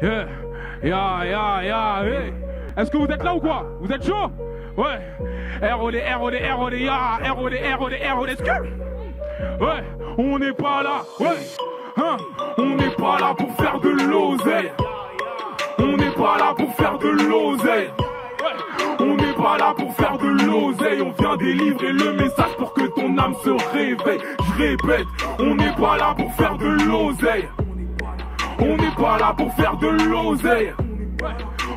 Hey. Est-ce que vous êtes là ou quoi? Vous êtes chaud? Ouais. ROD, est-ce que? Ouais, on n'est pas là. Ouais. Hein? On n'est pas là pour faire de l'oseille. On n'est pas là pour faire de l'oseille. On n'est pas là pour faire de l'oseille. On vient délivrer le message pour que ton âme se réveille. Je répète, on n'est pas là pour faire de l'oseille. On n'est pas là pour faire de l'oseille.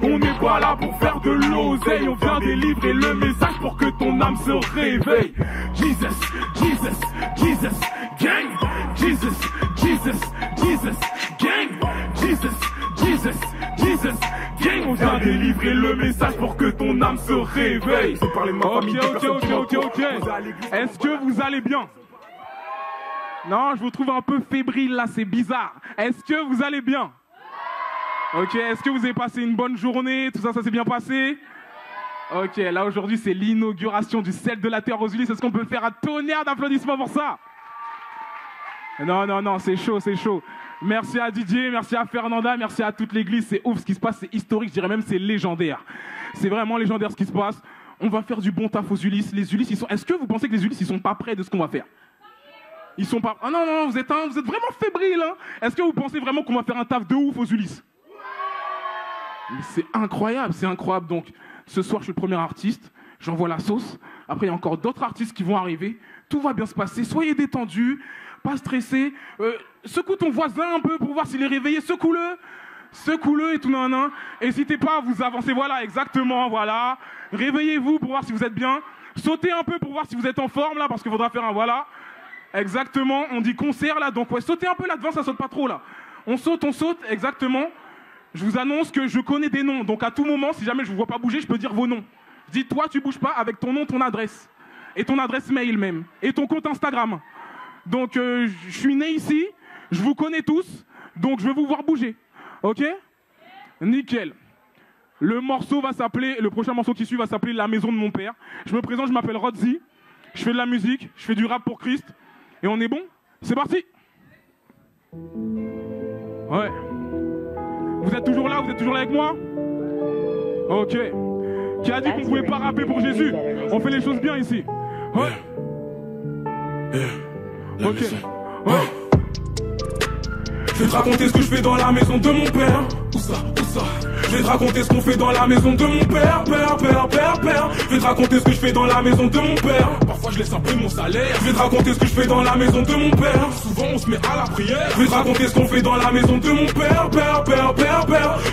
On n'est pas là pour faire de l'oseille. On vient délivrer le message pour que ton âme se réveille. Jesus, gang. Jesus, gang. Jesus, gang. On vient délivrer le message pour que ton âme se réveille. Ok. Est-ce que vous allez bien? Non, je vous trouve un peu fébrile là, c'est bizarre. Est-ce que vous allez bien? Ok, est-ce que vous avez passé une bonne journée? Tout ça s'est bien passé? Ok, là aujourd'hui c'est l'inauguration du Cel de la Terre aux Ulysses. Est-ce qu'on peut faire un tonnerre d'applaudissements pour ça? Non, c'est chaud. Merci à Didier, merci à Fernanda, merci à toute l'église. C'est ouf ce qui se passe, c'est historique, je dirais même c'est légendaire. C'est vraiment légendaire ce qui se passe. On va faire du bon taf aux Ulysses. Les Ulysses, ils sont... Est-ce que vous pensez que les Ulysses, ils sont pas prêts de ce qu'on va faire? Ils sont pas... Ah non, vous êtes vraiment fébrile, hein? Est-ce que vous pensez vraiment qu'on va faire un taf de ouf aux Ulysses? Mais c'est incroyable. Donc, ce soir, je suis le premier artiste. J'envoie la sauce. Après, il y a encore d'autres artistes qui vont arriver. Tout va bien se passer. Soyez détendus, pas stressés. Secoue ton voisin un peu pour voir s'il est réveillé. Secoue-le et tout nan. N'hésitez pas à vous avancer. Voilà, exactement, voilà. Réveillez-vous pour voir si vous êtes bien. Sautez un peu pour voir si vous êtes en forme, là, parce qu'il faudra faire un voilà. Exactement, on dit concert, là. Donc, ouais, sautez un peu là devant, ça saute pas trop, là. On saute, exactement. Je vous annonce que je connais des noms, donc à tout moment, si jamais je vous vois pas bouger, je peux dire vos noms. Je dis, toi, tu bouges pas avec ton nom, ton adresse. Et ton adresse mail même. Et ton compte Instagram. Donc, je suis né ici, je vous connais tous, donc je veux vous voir bouger. Ok? Nickel. Le prochain morceau qui suit va s'appeler La Maison de mon père. Je me présente, je m'appelle Rodzi. Je fais de la musique, je fais du rap pour Christ. Et on est bon? C'est parti! Ouais. Vous êtes toujours là avec moi? Ok. Qui a dit qu'on pouvait pas rapper pour Jésus? On fait les choses bien ici. Ouais. Ok. Ouais. Je vais te raconter ce que je fais dans la maison de mon père. Où ça? Je vais te raconter ce qu'on fait dans la maison de mon père. Je vais te raconter ce que je fais dans la maison de mon père. Parfois je laisse un peu mon salaire. Je vais te raconter ce que je fais dans la maison de mon père. Souvent on se met à la prière. Je vais te raconter ce qu'on fait dans la maison de mon père. Je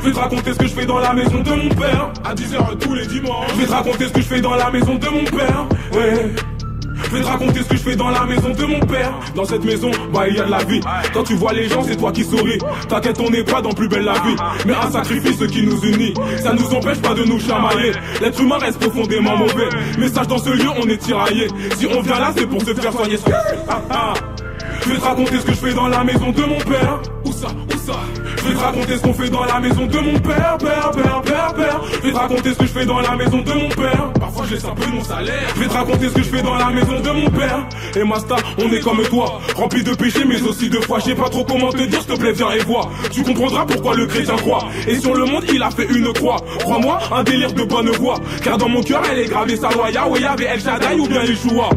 vais te raconter ce que je fais dans la maison de mon père. À 10h tous les dimanches. Je vais te raconter ce que je fais dans la maison de mon père. Ouais. Je vais te raconter ce que je fais dans la maison de mon père. Dans cette maison, il y a de la vie. Quand tu vois les gens, c'est toi qui souris. T'inquiète, on n'est pas dans Plus belle la vie, mais un sacrifice qui nous unit. Ça nous empêche pas de nous chamailler. L'être humain reste profondément mauvais. Message dans ce lieu, on est tiraillé. Si on vient là, c'est pour se faire soigner. Je vais te raconter ce que je fais dans la maison de mon père. Où ça? Je vais te raconter ce qu'on fait dans la maison de mon père. Je vais te raconter ce que je fais dans la maison de mon père. Parfois je laisse un peu mon salaire. Je vais te raconter ce que je fais dans la maison de mon père. Et Masta, on est comme toi, rempli de péchés mais aussi de foi. Je sais pas trop comment te dire, s'il te plaît viens et vois. Tu comprendras pourquoi le chrétien croit. Et sur le monde il a fait une croix. Crois-moi, un délire de bonne voix. Car dans mon cœur elle est gravée sa loi. Yahweh, Yahvé, El Shaddai ou bien Yeshua.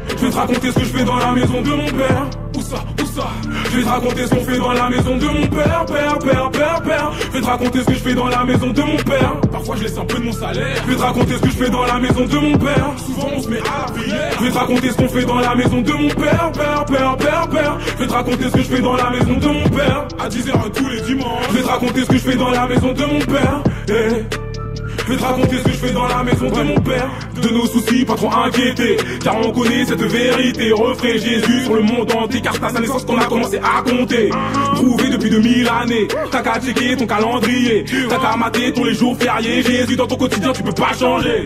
Je vais te raconter ce que je fais dans la maison de mon père. Où ça? Je vais te raconter ce qu'on fait dans la maison de mon père. Je vais te raconter ce que je fais dans la maison de mon père. Parfois je laisse un peu de mon salaire. Je vais te raconter ce que je fais dans la maison de mon père. Souvent on se met à la prière. Je vais te raconter ce qu'on fait dans la maison de mon père. Je vais te raconter ce que je fais dans la maison de mon père. À 10h tous les dimanches. Je vais te raconter ce que je fais dans la maison de mon père. Je vais te raconter ce que je fais dans la maison de mon père. De nos soucis, pas trop inquiétés, car on connaît cette vérité. Refrain Jésus sur le monde entier, car c'est à sa naissance qu'on a commencé à compter. Prouvé depuis 2000 années, t'as qu'à checker ton calendrier. T'as qu'à mater tous les jours fériés. Jésus dans ton quotidien, tu peux pas changer.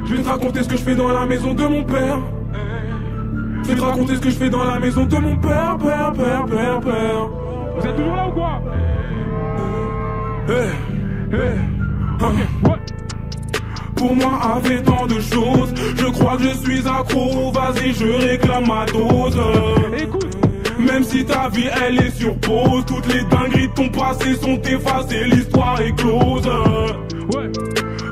Je vais te raconter ce que je fais dans la maison de mon père. Je vais te raconter ce que je fais dans la maison de mon père. Vous êtes toujours là ou quoi? Okay. Pour moi, avec tant de choses, je crois que je suis accro. Vas-y, je réclame ma dose. Écoute, Même si ta vie elle est sur pause, toutes les dingueries de ton passé sont effacées, l'histoire est close. Ouais.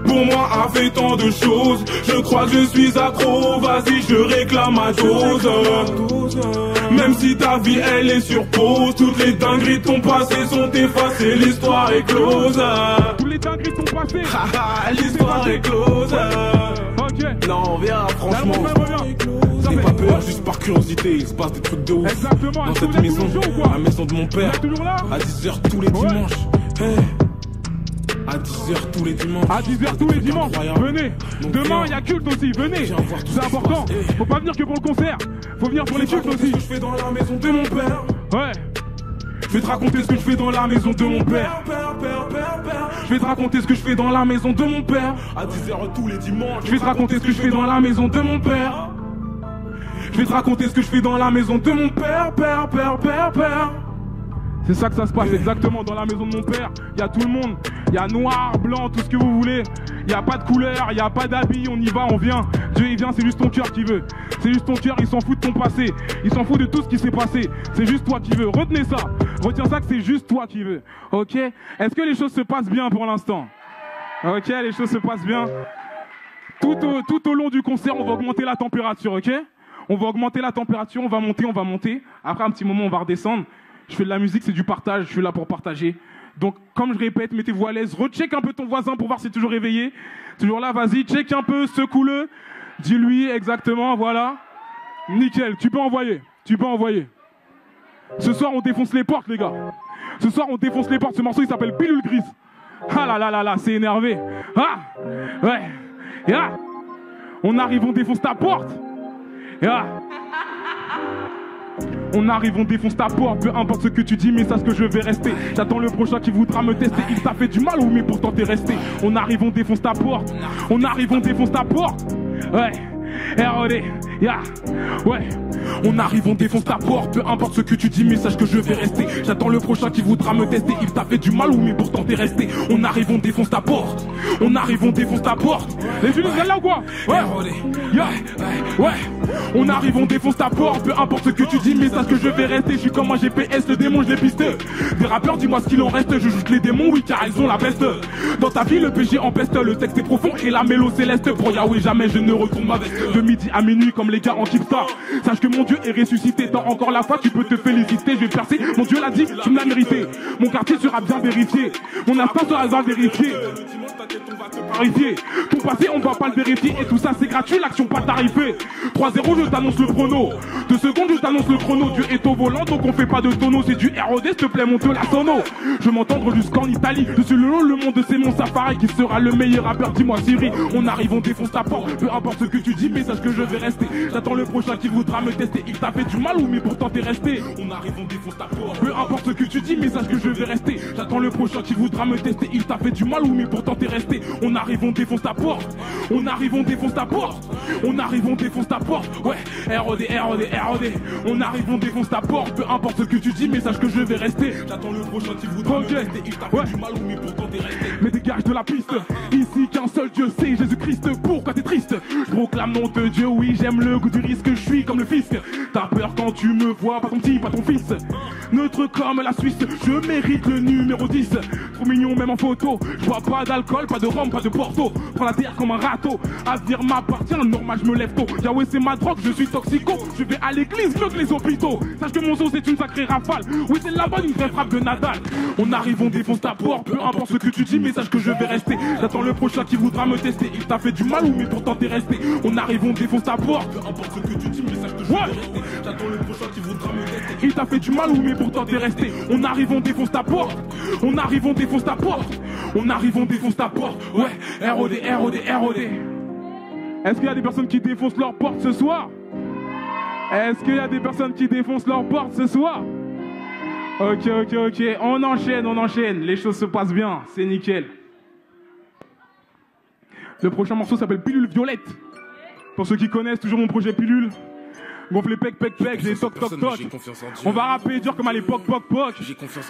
Pour moi a fait tant de choses, je crois que je suis accro, vas-y je réclame ma dose. Même si ta vie elle est sur pause, toutes les dingueries de ton passé sont effacées, l'histoire est close. Toutes les dingueries de ton passé, l'histoire est close. Ok. Non viens franchement, j'ai pas peur, juste par curiosité, il se passe des trucs de ouf. Exactement. Dans cette maison, la maison de mon père, à 10h tous les dimanches. Hey. À 10h tous les dimanches. À 10h tous les dimanches. Venez. Donc demain, il y a culte aussi. Venez. C'est important. Faut pas venir que pour le concert. Faut venir pour les cultes aussi. Ce que je fais dans la maison de mon père. Ouais. Je vais te raconter ce que je fais dans la maison de mon père. Je vais te raconter ce que je fais dans la maison de mon père. À 10h tous les dimanches. Je vais te raconter ce que je fais dans la maison de mon père. Je vais te raconter ce que je fais dans la maison de mon père. Père. C'est ça que ça se passe exactement dans la maison de mon père. Il y a tout le monde. Il y a noir, blanc, tout ce que vous voulez. Il n'y a pas de couleur, il n'y a pas d'habit, on y va, on vient. Dieu il vient, c'est juste ton cœur qui veut. C'est juste ton cœur, il s'en fout de ton passé. Il s'en fout de tout ce qui s'est passé. C'est juste toi qui veux. Retenez ça. Retiens ça que c'est juste toi qui veux. Ok? Est-ce que les choses se passent bien pour l'instant? Ok, les choses se passent bien. Tout au long du concert, on va augmenter la température, ok? On va augmenter la température, on va monter. Après un petit moment, on va redescendre. Je fais de la musique, c'est du partage, je suis là pour partager. Donc, comme je répète, mettez-vous à l'aise, recheck un peu ton voisin pour voir s'il est toujours réveillé. Toujours là, vas-y, check un peu, secoue-le. Dis-lui exactement, voilà. Nickel, tu peux envoyer. Ce soir, on défonce les portes, les gars. Ce soir, on défonce les portes. Ce morceau, il s'appelle Pilule Grise. Ah là, c'est énervé. Ah, ouais. Et ah, on arrive, on défonce ta porte. Et ah. On arrive, on défonce ta porte, peu importe ce que tu dis, mais sache que je vais rester. J'attends le prochain qui voudra me tester. Il t'a fait du mal, oui, mais pourtant t'es resté. On arrive, on défonce ta porte. Ouais. R.O.D. Yeah. Ouais. On arrive, on défonce ta porte. Peu importe ce que tu dis, mais sache que je vais rester. J'attends le prochain qui voudra me tester. Il t'a fait du mal, oui, mais pourtant t'es resté. On arrive, on défonce ta porte. Les Julius, là ou quoi? Ouais. Yeah. Ouais. On arrive, on défonce ta porte. Peu importe ce que tu dis, mais sache que je vais rester. Je suis comme un GPS, le démon, je l'ai pisté. Des rappeurs, dis-moi ce qu'il en reste. Je joue les démons, oui, car ils ont la peste. Dans ta vie, le PG empeste. Le texte est profond et la mélo céleste. Pour Yahweh, jamais je ne retourne ma veste. De midi à minuit, comme les gars en Kipstar. Sache que mon Dieu est ressuscité. T'as encore la foi, tu peux te féliciter. Je vais percer, mon Dieu l'a dit, tu me l'as mérité. Mon quartier sera bien vérifié. Mon instinct sera bien vérifié. Ton passé, on va pas le vérifier. Et tout ça, c'est gratuit, l'action pas tarifée. 3-0, je t'annonce le chrono. 2 secondes, je t'annonce le chrono. Dieu est au volant, donc on fait pas de tonneau. C'est du R.O.D, s'il te plaît, monte la sono. Je m'entendre jusqu'en Italie. Je suis le monde, c'est mon safari. Qui sera le meilleur rappeur, dis-moi Siri. On arrive, on défonce ta porte. Peu importe ce que tu dis, mais sache que je vais rester. J'attends le prochain qui voudra me tester. Il t'a fait du mal, ou mais pourtant t'es resté. On arrive, on défonce ta porte. Peu importe ce que tu dis, mais sache que je vais rester. J'attends le prochain qui voudra me tester. Il t'a fait du mal, ou mais pourtant t'es resté. On arrive, on défonce ta porte. Ouais, R.O.D. On arrive, on défonce ta porte. Peu importe ce que tu dis, mais sache que je vais rester. J'attends le prochain qui voudra me tester. Il t'a fait du mal, ou mais pourtant t'es resté. Mais dégage de la piste. Ici qu'un seul Dieu c'est Jésus-Christ. Pourquoi t'es triste? Je proclame nom de Dieu, oui j'aime le goût du risque. Je suis comme le fisc. T'as peur quand tu me vois, pas ton petit, pas ton fils. Neutre comme la Suisse, je mérite le numéro 10. Trop mignon même en photo. Je bois pas d'alcool, pas de rhum, pas de porto. Prends la terre comme un râteau. Avenir m'appartient, normal je me lève tôt. Yahweh c'est ma drogue, je suis toxico. Je vais à l'église, mieux que les hôpitaux. Sache que mon son c'est une sacrée rafale. Oui c'est la bonne, une vraie frappe de Nadal. On arrive, on défonce ta porte. Peu importe ce que tu dis, mais sache que je vais rester. J'attends le prochain qui voudra me tester. Il t'a fait du mal, ou mais pourtant t'es resté. On arrive, on défonce ta porte. Peu importe ce que tu dis, mais sache que je vais rester. J'attends le prochain qui voudra me tester. Il t'a fait du mal, ou mais pourtant t'es resté. On arrive, on défonce ta porte. Ouais, R.O.D. Est-ce qu'il y a des personnes qui défoncent leur porte ce soir? Ok. On enchaîne. Les choses se passent bien. C'est nickel. Le prochain morceau s'appelle Pilule Violette. Pour ceux qui connaissent, toujours mon projet Pilule. Gonfle les pec, j'ai toc. On va rapper dur comme à l'époque, poc.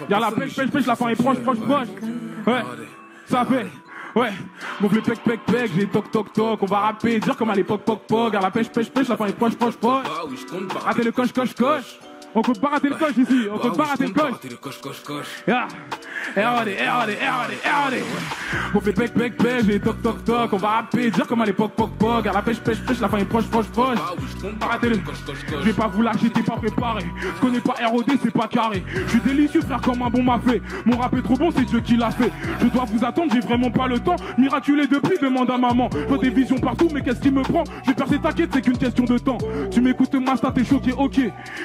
Y'a la pêche, la fin est proche. Ouais, ça fait. Ouais, gonfle les pec, j'ai toc. On va rapper dur comme à l'époque, poc. Y'a la pêche, la fin est proche. Raté le coche. On compte pas rater le coche ici, on compte pas rater le coche. Yeah. R.O.D. On fait pec, j'ai toc, on va rapper, dire comme à l'époque, poc, à la pêche, la fin est proche. Pas rater le... Je vais pas vous lâcher, t'es pas préparé. Je connais pas R.O.D, c'est pas carré. Je suis délicieux, frère, comme un bon m'a fait. Mon rap est trop bon, c'est Dieu qui l'a fait. Je dois vous attendre, j'ai vraiment pas le temps. Miraculé depuis, demande à maman. Je vois des visions partout, mais qu'est-ce qui me prend? Je vais percer, t'inquiète, c'est qu'une question de temps. Tu m'écoutes, Masta, t'es choqué, ok.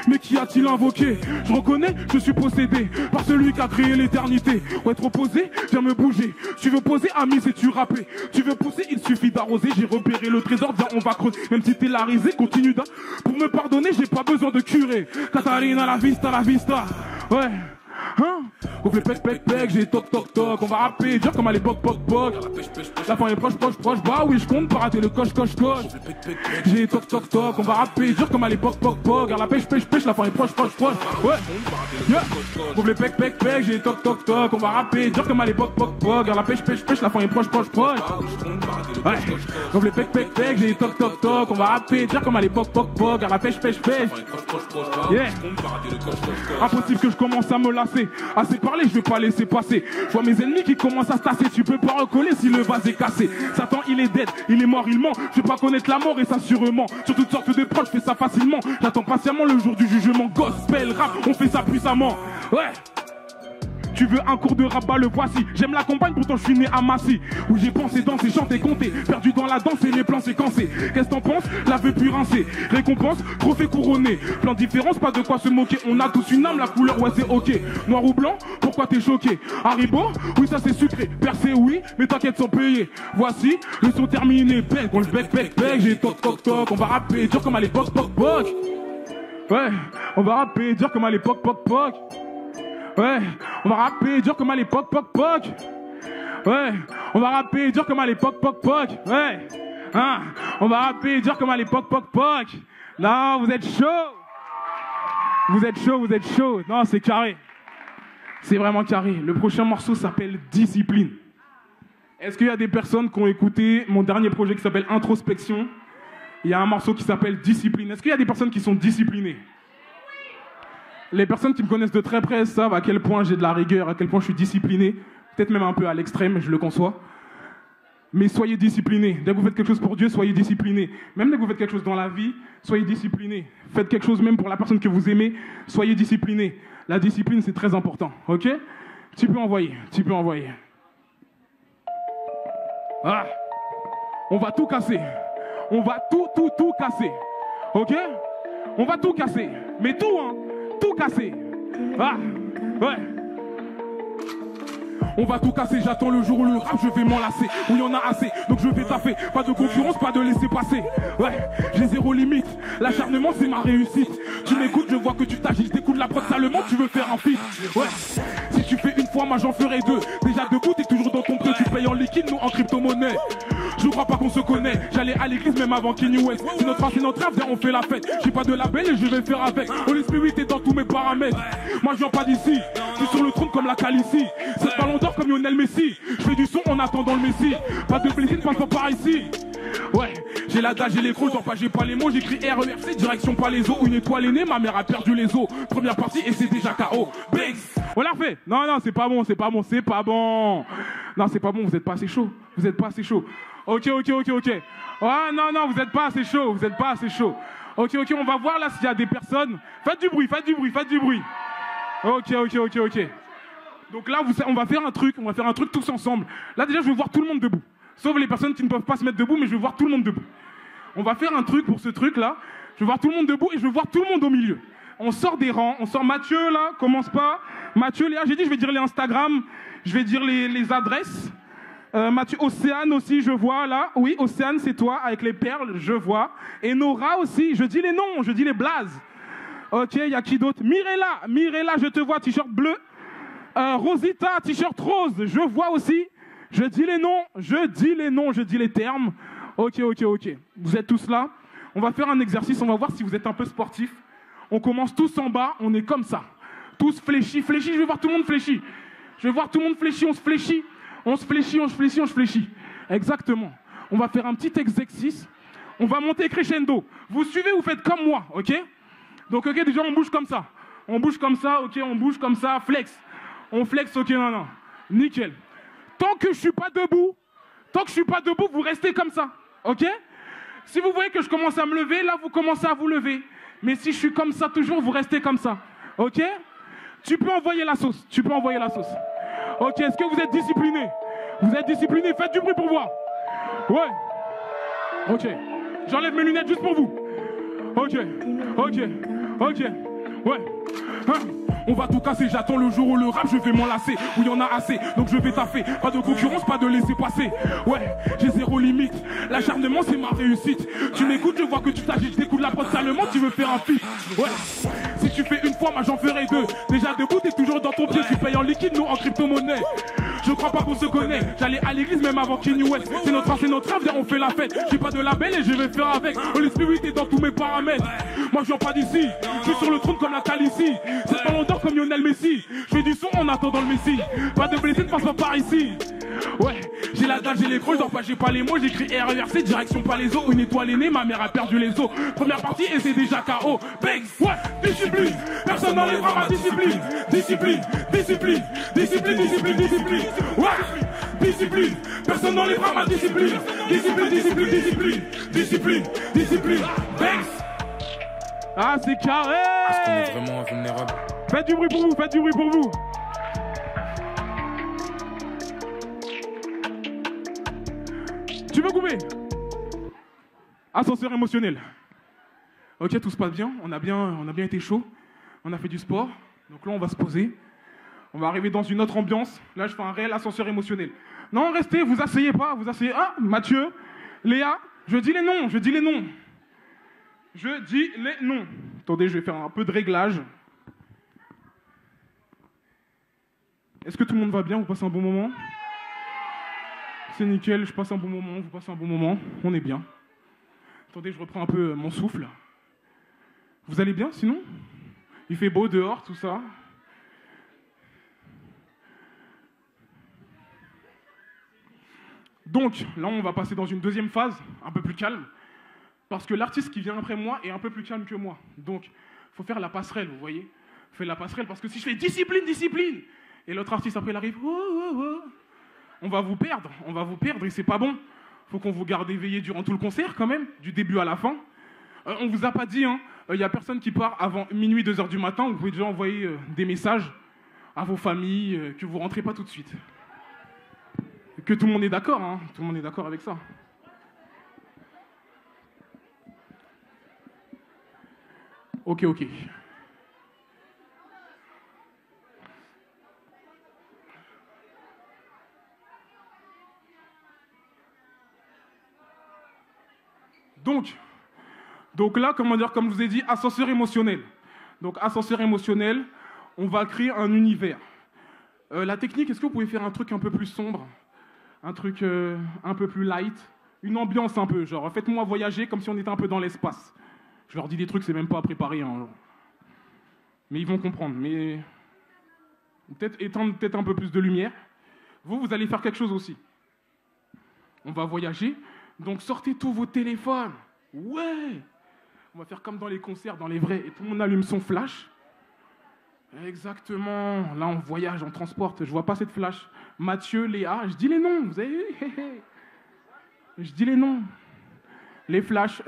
Mais qui a-t-il invoqué? Je reconnais, je suis possédé par celui qui a créé l'éternité. Pour être opposé, viens me bouger. Tu veux poser, ami, c'est tu rapper. Tu veux pousser, il suffit d'arroser. J'ai repéré le trésor, viens, on va creuser. Même si t'es la risée, continue d'un. Pour me pardonner, j'ai pas besoin de curé. Katarina, la vista. Ouais. Hein? On fait pec, j'ai toc, on va rapper, dire comme à l'époque, poc. La fin est proche, bah oui, je compte pas rater le coche. J'ai toc, on va rapper, dire comme à l'époque, poc. La pêche, la fin est proche. Ouais. Yeah. On fait pec, j'ai toc, on va rapper, dire comme à l'époque, poc. La pêche, la fin est proche. Ouais. On fait pec, j'ai toc, on va rapper, dire comme à l'époque, poc. La pêche. Yeah. Impossible que je commence à me lasser. Assez parlé, je vais pas laisser passer. Je vois mes ennemis qui commencent à se tasser. Tu peux pas recoller si le vase est cassé. Satan, il est dead, il est mort, il ment. Je vais pas connaître la mort et ça sûrement. Sur toutes sortes de proches, je fais ça facilement. J'attends patiemment le jour du jugement. Gospel, rap, on fait ça puissamment. Ouais. Tu veux un cours de rap, bah le voici. J'aime la campagne, pourtant je suis né à Massy. Où j'ai pensé, dansé, chanté, compté. Perdu dans la danse et les plans séquencés. Qu'est-ce t'en penses? La vue plus rincée. Récompense, trophée couronné. Plein de différence, pas de quoi se moquer. On a tous une âme, la couleur, ouais c'est ok. Noir ou blanc, pourquoi t'es choqué? Haribo, oui ça c'est sucré. Percé, oui, mais t'inquiète sans payer. Voici, le son terminé. Bec, on le bec, j'ai toc. On va rapper, dur comme à l'époque, poc. Ouais, on va rapper, dur comme à l'époque, poc. Ouais, on va rapper dur comme à l'époque, poc. Ouais, on va rapper dur comme à l'époque, poc. Ouais, hein, on va rapper dur comme à l'époque, poc. Non, vous êtes chaud. Non, c'est carré. C'est vraiment carré. Le prochain morceau s'appelle Discipline. Est-ce qu'il y a des personnes qui ont écouté mon dernier projet qui s'appelle Introspection? Il y a un morceau qui s'appelle Discipline. Est-ce qu'il y a des personnes qui sont disciplinées? Les personnes qui me connaissent de très près savent à quel point j'ai de la rigueur, à quel point je suis discipliné. Peut-être même un peu à l'extrême, je le conçois. Mais soyez disciplinés. Dès que vous faites quelque chose pour Dieu, soyez disciplinés. Même dès que vous faites quelque chose dans la vie, soyez disciplinés. Faites quelque chose même pour la personne que vous aimez, soyez disciplinés. La discipline, c'est très important, ok? Tu peux envoyer. Ah. On va tout casser. On va tout casser. Ok? On va tout casser. Mais tout, hein? Tout casser. Ah, ouais. On va tout casser, j'attends le jour où le rap je vais m'enlacer. Où il y en a assez, donc je vais taffer. Pas de concurrence, pas de laisser passer. Ouais, j'ai zéro limite. L'acharnement c'est ma réussite. Tu m'écoutes, je vois que tu t'agites. T'écoutes la prod salement, tu veux faire un feat. Ouais, si tu fais une fois, moi j'en ferai deux. Déjà debout, t'es toujours dans ton prêt. Tu payes en liquide, nous en crypto-monnaie. Je crois pas qu'on se connaît. J'allais à l'église même avant Kanye West. C'est notre race, c'est notre rap, viens on fait la fête. J'ai pas de label et je vais faire avec. Holy Spirit est dans tous mes paramètres. Moi je viens pas d'ici. Je suis sur le trône comme la Calicie. C'est le ballon d'or comme Lionel Messi. Je fais du son en attendant le Messi. Pas de plaisir, passe pas par ici. Ouais, j'ai la dalle, j'ai les crocs, j'ai pas les mots, j'écris RERC, direction pas les os, une étoile est née, ma mère a perdu les os. Première partie et c'est déjà KO. Bix. On l'a fait. Non, c'est pas bon. Non, c'est pas bon, vous êtes pas assez chaud. Ok. Ah non, vous êtes pas assez chaud. Ok, on va voir là s'il y a des personnes. Faites du bruit. Ok. Donc là, on va faire un truc tous ensemble. Là déjà, je veux voir tout le monde debout. Sauf les personnes qui ne peuvent pas se mettre debout, mais je veux voir tout le monde debout. On va faire un truc pour ce truc-là. Je veux voir tout le monde debout et je veux voir tout le monde au milieu. On sort des rangs, on sort Mathieu là, commence pas. Mathieu, Léa, j'ai dit je vais dire les Instagram, je vais dire les adresses. Mathieu, Océane aussi, je vois là. Oui, Océane, c'est toi, avec les perles, je vois. Et Nora aussi, je dis les noms, je dis les blazes. Ok, il y a qui d'autre? Mirella, je te vois, t-shirt bleu. Rosita, t-shirt rose, je vois aussi. Je dis les noms, je dis les termes. Ok. Vous êtes tous là. On va faire un exercice, on va voir si vous êtes un peu sportif. On commence tous en bas, on est comme ça. Tous fléchis. Je vais voir tout le monde fléchi. On se fléchit. Exactement. On va faire un petit exercice. On va monter crescendo. Vous suivez, vous faites comme moi, ok? Donc, ok, déjà, on bouge comme ça. On bouge comme ça, ok, on bouge comme ça, flex. On flex, ok, non. Nickel. Tant que je suis pas debout, vous restez comme ça, ok? Si vous voyez que je commence à me lever, là, vous commencez à vous lever. Mais si je suis comme ça toujours, vous restez comme ça, ok? Tu peux envoyer la sauce, Ok, est-ce que vous êtes discipliné? Vous êtes discipliné, faites du bruit pour voir. Ouais. Ok. J'enlève mes lunettes juste pour vous. Ok. Ouais. Hein? On va tout casser, j'attends le jour où le rap je vais m'enlacer. Où il y en a assez, donc je vais taffer. Pas de concurrence, pas de laisser passer. Ouais, j'ai zéro limite. L'acharnement c'est ma réussite. Tu m'écoutes, je vois que tu t'agites. T'écoutes la prod salement, tu veux faire un feat. Ouais. Si tu fais une fois, moi j'en ferai deux. Déjà debout, t'es toujours dans ton pied. Tu payes en liquide, nous en crypto-monnaie. Je crois pas qu'on se connaît. J'allais à l'église même avant Kanye West. C'est notre rêve, on fait la fête. J'ai pas de label et je vais faire avec. Holy Spirit est dans tous mes paramètres. Moi je viens pas d'ici. Je suis sur le trône comme la Calicie. C'est pas longtemps comme Lionel Messi. Je fais du son en attendant le Messi. Pas de blessé, ne passe pas par ici. Ouais, j'ai la dalle, j'ai les crocs, j'ai pas les mots, j'écris RERC, direction pas les os, une étoile est née, ma mère a perdu les os. Première partie et c'est déjà KO. Banks, ouais, discipline, personne n'enlèvera ma discipline. Discipline, ouais, discipline, personne n'enlèvera ma discipline. Discipline, Banks. Ah, c'est carré. Est-ce qu'on est vraiment vulnérable? Faites du bruit pour vous. Tu veux couper? Ascenseur émotionnel. Ok, tout se passe bien. On a bien été chaud. On a fait du sport. Donc là, on va se poser. On va arriver dans une autre ambiance. Là, je fais un réel ascenseur émotionnel. Non, restez, vous asseyez pas. Ah, Mathieu, Léa, je dis les noms. Attendez, je vais faire un peu de réglage. Est-ce que tout le monde va bien? Vous passez un bon moment? C'est nickel, je passe un bon moment, vous passez un bon moment, on est bien. Attendez, je reprends un peu mon souffle. Vous allez bien sinon? Il fait beau dehors, tout ça. Donc, là on va passer dans une deuxième phase, un peu plus calme. Parce que l'artiste qui vient après moi est un peu plus calme que moi. Donc, il faut faire la passerelle, vous voyez? Faut faire la passerelle parce que si je fais discipline, et l'autre artiste après il arrive, on va vous perdre et c'est pas bon. Faut qu'on vous garde éveillé durant tout le concert quand même, du début à la fin. On vous a pas dit, y a personne qui part avant minuit, 2h du matin, vous pouvez déjà envoyer des messages à vos familles, que vous rentrez pas tout de suite. Que tout le monde est d'accord, tout le monde est d'accord avec ça. Ok. Donc là, comme je vous ai dit, ascenseur émotionnel. Donc ascenseur émotionnel, on va créer un univers. La technique, est-ce que vous pouvez faire un truc un peu plus sombre? Un truc un peu plus light? Une ambiance un peu, genre faites-moi voyager comme si on était un peu dans l'espace. Je leur dis des trucs, c'est même pas préparé. Mais ils vont comprendre. Mais peut-être éteindre un peu plus de lumière. Vous allez faire quelque chose aussi. On va voyager. Donc sortez tous vos téléphones. Ouais. On va faire comme dans les concerts, dans les vrais. Et tout le monde allume son flash. Exactement. Là, on voyage, on transporte. Je vois pas cette flash. Mathieu, Léa, je dis les noms. Vous avez vu? Je dis les noms. Les flashs.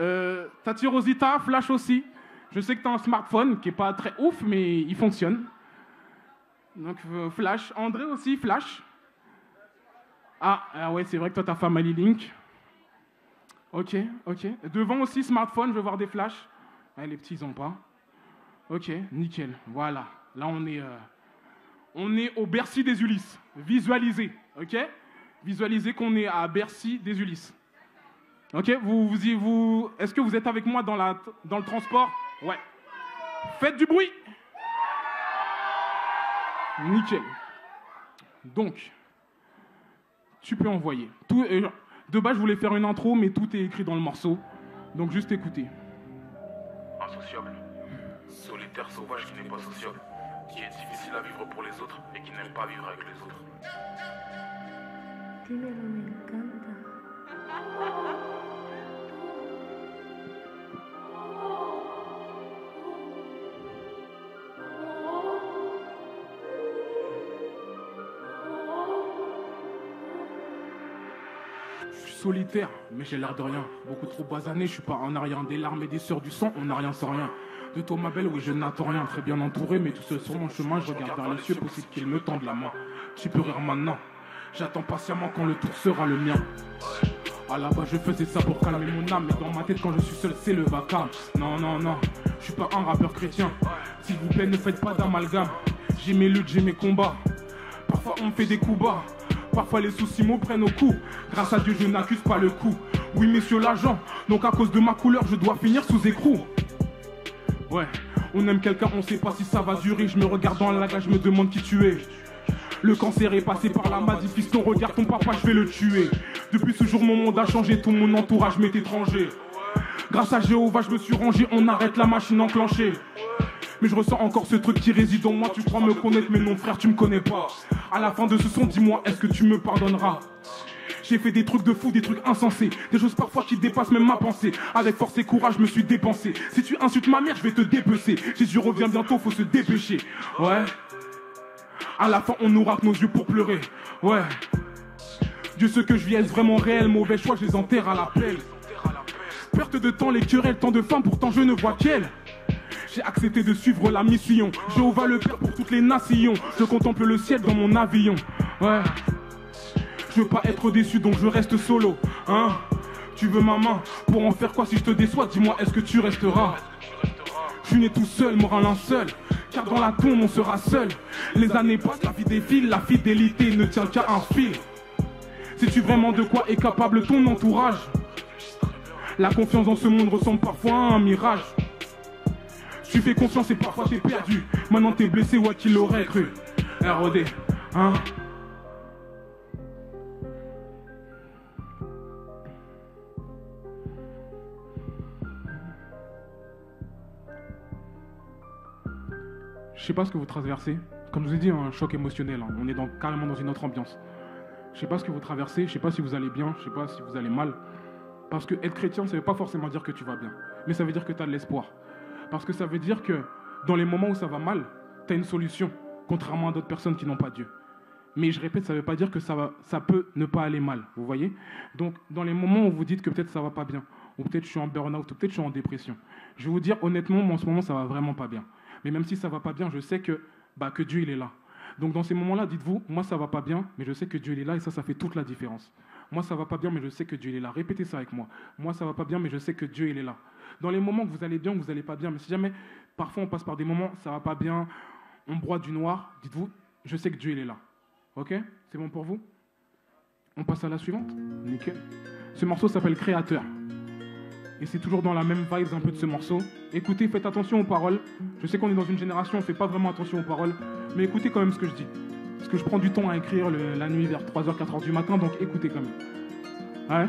Tati Rosita, flash aussi. Je sais que tu as un smartphone qui est pas très ouf, mais il fonctionne. Donc, flash. André aussi, flash. Ah ouais, c'est vrai que toi, tu as Family Link. Ok. Devant aussi, smartphone, je veux voir des flashs. Ouais, les petits, ils n'ont pas. Ok, nickel. Voilà. Là, on est au Bercy des Ulysses. Visualisez, ok? Visualisez qu'on est à Bercy des Ulysses. Ok, est-ce que vous êtes avec moi dans le transport? Ouais. Faites du bruit. Nickel. Donc, tu peux envoyer. De base, je voulais faire une intro, mais tout est écrit dans le morceau. Donc, juste écoutez. Insociable. Solitaire sauvage qui n'est pas sociable. Qui est difficile à vivre pour les autres et qui n'aime pas vivre avec les autres. Dímelo, me encanta. solitaire, mais j'ai l'air de rien. Beaucoup trop basané, je suis pas en arrière. Des larmes et des sueurs du sang, on n'a rien sans rien. De toi ma belle, oui je n'attends rien. Très bien entouré, mais tout seul sur mon chemin. Je regarde vers les cieux, possible qu'il me tende la main. Tu peux rire maintenant. J'attends patiemment quand le tour sera le mien. À la base je faisais ça pour calmer mon âme. Mais dans ma tête quand je suis seul c'est le vacarme. Non, non, non, je suis pas un rappeur chrétien. S'il vous plaît ne faites pas d'amalgame. J'ai mes luttes, j'ai mes combats. Parfois on me fait des coups bas. Parfois les soucis me prennent au cou. Grâce à Dieu je n'accuse pas le coup. Oui messieurs l'agent, donc à cause de ma couleur je dois finir sous écrou. Ouais, on aime quelqu'un, on sait pas si ça va durer. Je me regarde dans la glace, je me demande qui tu es. Le cancer est passé par la maladie, fiston, regarde ton papa, je vais le tuer. Depuis ce jour mon monde a changé, tout mon entourage m'est étranger. Grâce à Jéhovah je me suis rangé, on arrête la machine enclenchée. Mais je ressens encore ce truc qui réside en moi. Tu crois me connaître mais non frère tu me connais pas. À la fin de ce son dis-moi est-ce que tu me pardonneras. J'ai fait des trucs de fou, des trucs insensés. Des choses parfois qui dépassent même ma pensée. Avec force et courage je me suis dépensé. Si tu insultes ma mère je vais te dépecer. Jésus revient bientôt, faut se dépêcher. Ouais. À la fin on nous rate nos yeux pour pleurer. Ouais. Dieu sait que je vis, est-ce vraiment réel? Mauvais choix je les enterre à la pelle. Perte de temps, les querelles, tant de femmes, pourtant je ne vois qu'elle. J'ai accepté de suivre la mission. Jéhovah le Père pour toutes les nations. Je contemple le ciel dans mon avion. Ouais. Je veux pas être déçu donc je reste solo. Hein? Tu veux ma main? Pour en faire quoi si je te déçois? Dis-moi est-ce que tu resteras? Je suis né tout seul, moral un seul. Car dans la tombe on sera seul. Les années passent, la vie défile. La fidélité ne tient qu'à un fil. Sais-tu vraiment de quoi est capable ton entourage? La confiance dans ce monde ressemble parfois à un mirage. Tu fais confiance et parfois t'es perdu. Maintenant t'es blessé, ouais qui l'aurait cru. R.O.D. Hein? Je sais pas ce que vous traversez. Comme je vous ai dit, un choc émotionnel. On est carrément dans une autre ambiance. Je sais pas ce que vous traversez. Je sais pas si vous allez bien. Je sais pas si vous allez mal. Parce que être chrétien, ça veut pas forcément dire que tu vas bien. Mais ça veut dire que tu as de l'espoir. Parce que ça veut dire que dans les moments où ça va mal, tu as une solution. Contrairement à d'autres personnes qui n'ont pas Dieu. Mais je répète, ça veut pas dire que ça peut ne pas aller mal. Vous voyez? Donc dans les moments où vous dites que peut-être ça va pas bien, ou peut-être je suis en burn-out, ou peut-être je suis en dépression, je vais vous dire honnêtement, moi en ce moment ça va vraiment pas bien. Mais même si ça va pas bien, je sais que Dieu il est là. Donc dans ces moments-là, dites-vous, moi ça va pas bien, mais je sais que Dieu il est là et ça fait toute la différence. Moi ça va pas bien, mais je sais que Dieu il est là. Répétez ça avec moi. Moi ça va pas bien, mais je sais que Dieu il est là. Dans les moments que vous allez bien, que vous allez pas bien, mais si jamais, parfois on passe par des moments, ça va pas bien, on broie du noir, dites-vous, je sais que Dieu il est là. Ok? C'est bon pour vous? On passe à la suivante? Nickel. Ce morceau s'appelle Créateur. Et c'est toujours dans la même vibe un peu de ce morceau. Écoutez, faites attention aux paroles. Je sais qu'on est dans une génération, on ne fait pas vraiment attention aux paroles. Mais écoutez quand même ce que je dis. Parce que je prends du temps à écrire la nuit vers 3h, 4h du matin, donc écoutez quand même. Ouais?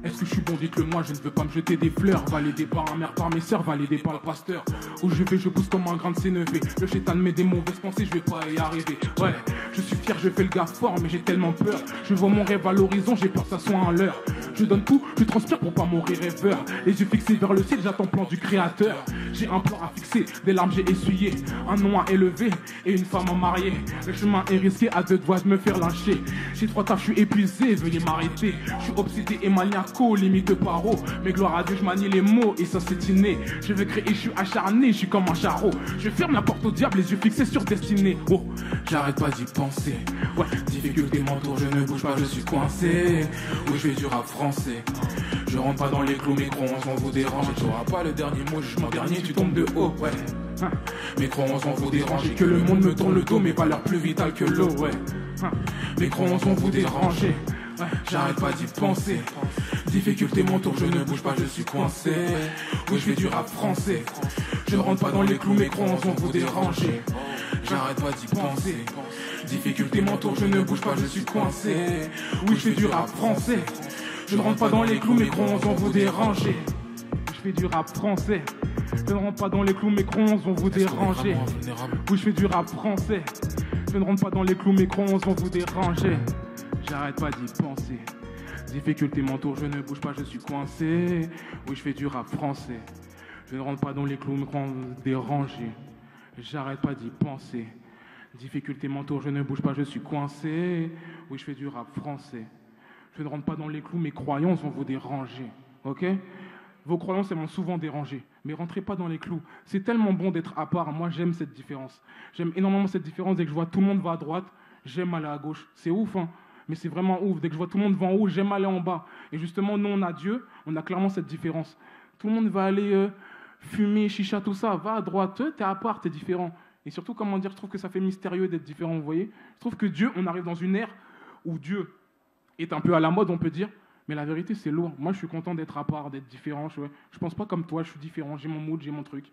Est-ce que je suis bon? Dites-le moi, je ne veux pas me jeter des fleurs. Validé par un mère, par mes sœurs, validé par le pasteur. Où je vais, je pousse comme un grain de sénévé. Le chétan met des mauvaises pensées, je vais pas y arriver. Ouais, je suis fier, je fais le gars fort, mais j'ai tellement peur. Je vois mon rêve à l'horizon, j'ai peur que ça soit un leurre. Je donne tout, je transpire pour pas mourir rêveur. Les yeux fixés vers le ciel, j'attends le plan du créateur. J'ai un plan à fixer, des larmes j'ai essuyé. Un nom à élever et une femme à marier. Le chemin est risqué, à deux doigts de me faire lâcher. J'ai 3 tafs, je suis épuisé, veuillez m'arrêter. Je suis obsédé et maniaco, limite de paro. Mais gloire à Dieu, je manie les mots et ça c'est inné. Je veux créer, je suis acharné, je suis comme un charreau. Je ferme la porte au diable, les yeux fixés sur destinée. Oh, j'arrête pas d'y penser. Ouais, difficulté m'entoure, je ne bouge pas, je suis coincé. Oui, je fais du rap français. Je rentre pas dans les clous, mes croyances vont vous déranger. Tu auras pas le dernier mot, jugement dernier, tu tombes de haut, ouais. Mes croyances vont vous déranger. Que le monde me tourne le dos, mes valeurs plus vitales que l'eau, ouais. Mes croyances vont vous déranger. J'arrête pas d'y penser. Difficulté m'entoure, je ne bouge pas, je suis coincé. Oui, je fais du rap français. Je rentre pas dans les clous, mes croyances vont vous déranger. J'arrête pas d'y penser. Difficulté m'entoure, je ne bouge pas, je suis coincé. Oui, je fais du rap français. Je ne rentre pas dans les clous, mes croyances vont vous déranger. Je fais du rap français. Je ne rentre pas dans les clous, mes croyances vont vous déranger. Oui, je fais du rap français. Je ne rentre pas dans les clous, mes croyances vont vous déranger. J'arrête pas d'y penser. Difficulté m'entoure, je ne bouge pas, je suis coincé. Oui, je fais du rap français. Je ne rentre pas dans les clous, mes croyances vont vous déranger. J'arrête pas d'y penser. Difficulté mentaux, je ne bouge pas, je suis coincé. Oui, je fais du rap français. Je ne rentre pas dans les clous, mes croyances vont vous déranger. Ok? Vos croyances, elles m'ont souvent dérangé. Mais rentrez pas dans les clous. C'est tellement bon d'être à part. Moi, j'aime cette différence. J'aime énormément cette différence. Dès que je vois tout le monde va à droite, j'aime aller à gauche. C'est ouf, hein? Mais c'est vraiment ouf. Dès que je vois tout le monde va en haut, j'aime aller en bas. Et justement, nous, on a Dieu, on a clairement cette différence. Tout le monde va aller fumer, chicha, tout ça. Va à droite, t'es à part, t'es différent. Et surtout, comment dire, je trouve que ça fait mystérieux d'être différent, vous voyez? Je trouve que Dieu, on arrive dans une ère où Dieu est un peu à la mode, on peut dire. Mais la vérité, c'est lourd. Moi, je suis content d'être à part, d'être différent. Je pense pas comme toi, je suis différent. J'ai mon mood, j'ai mon truc.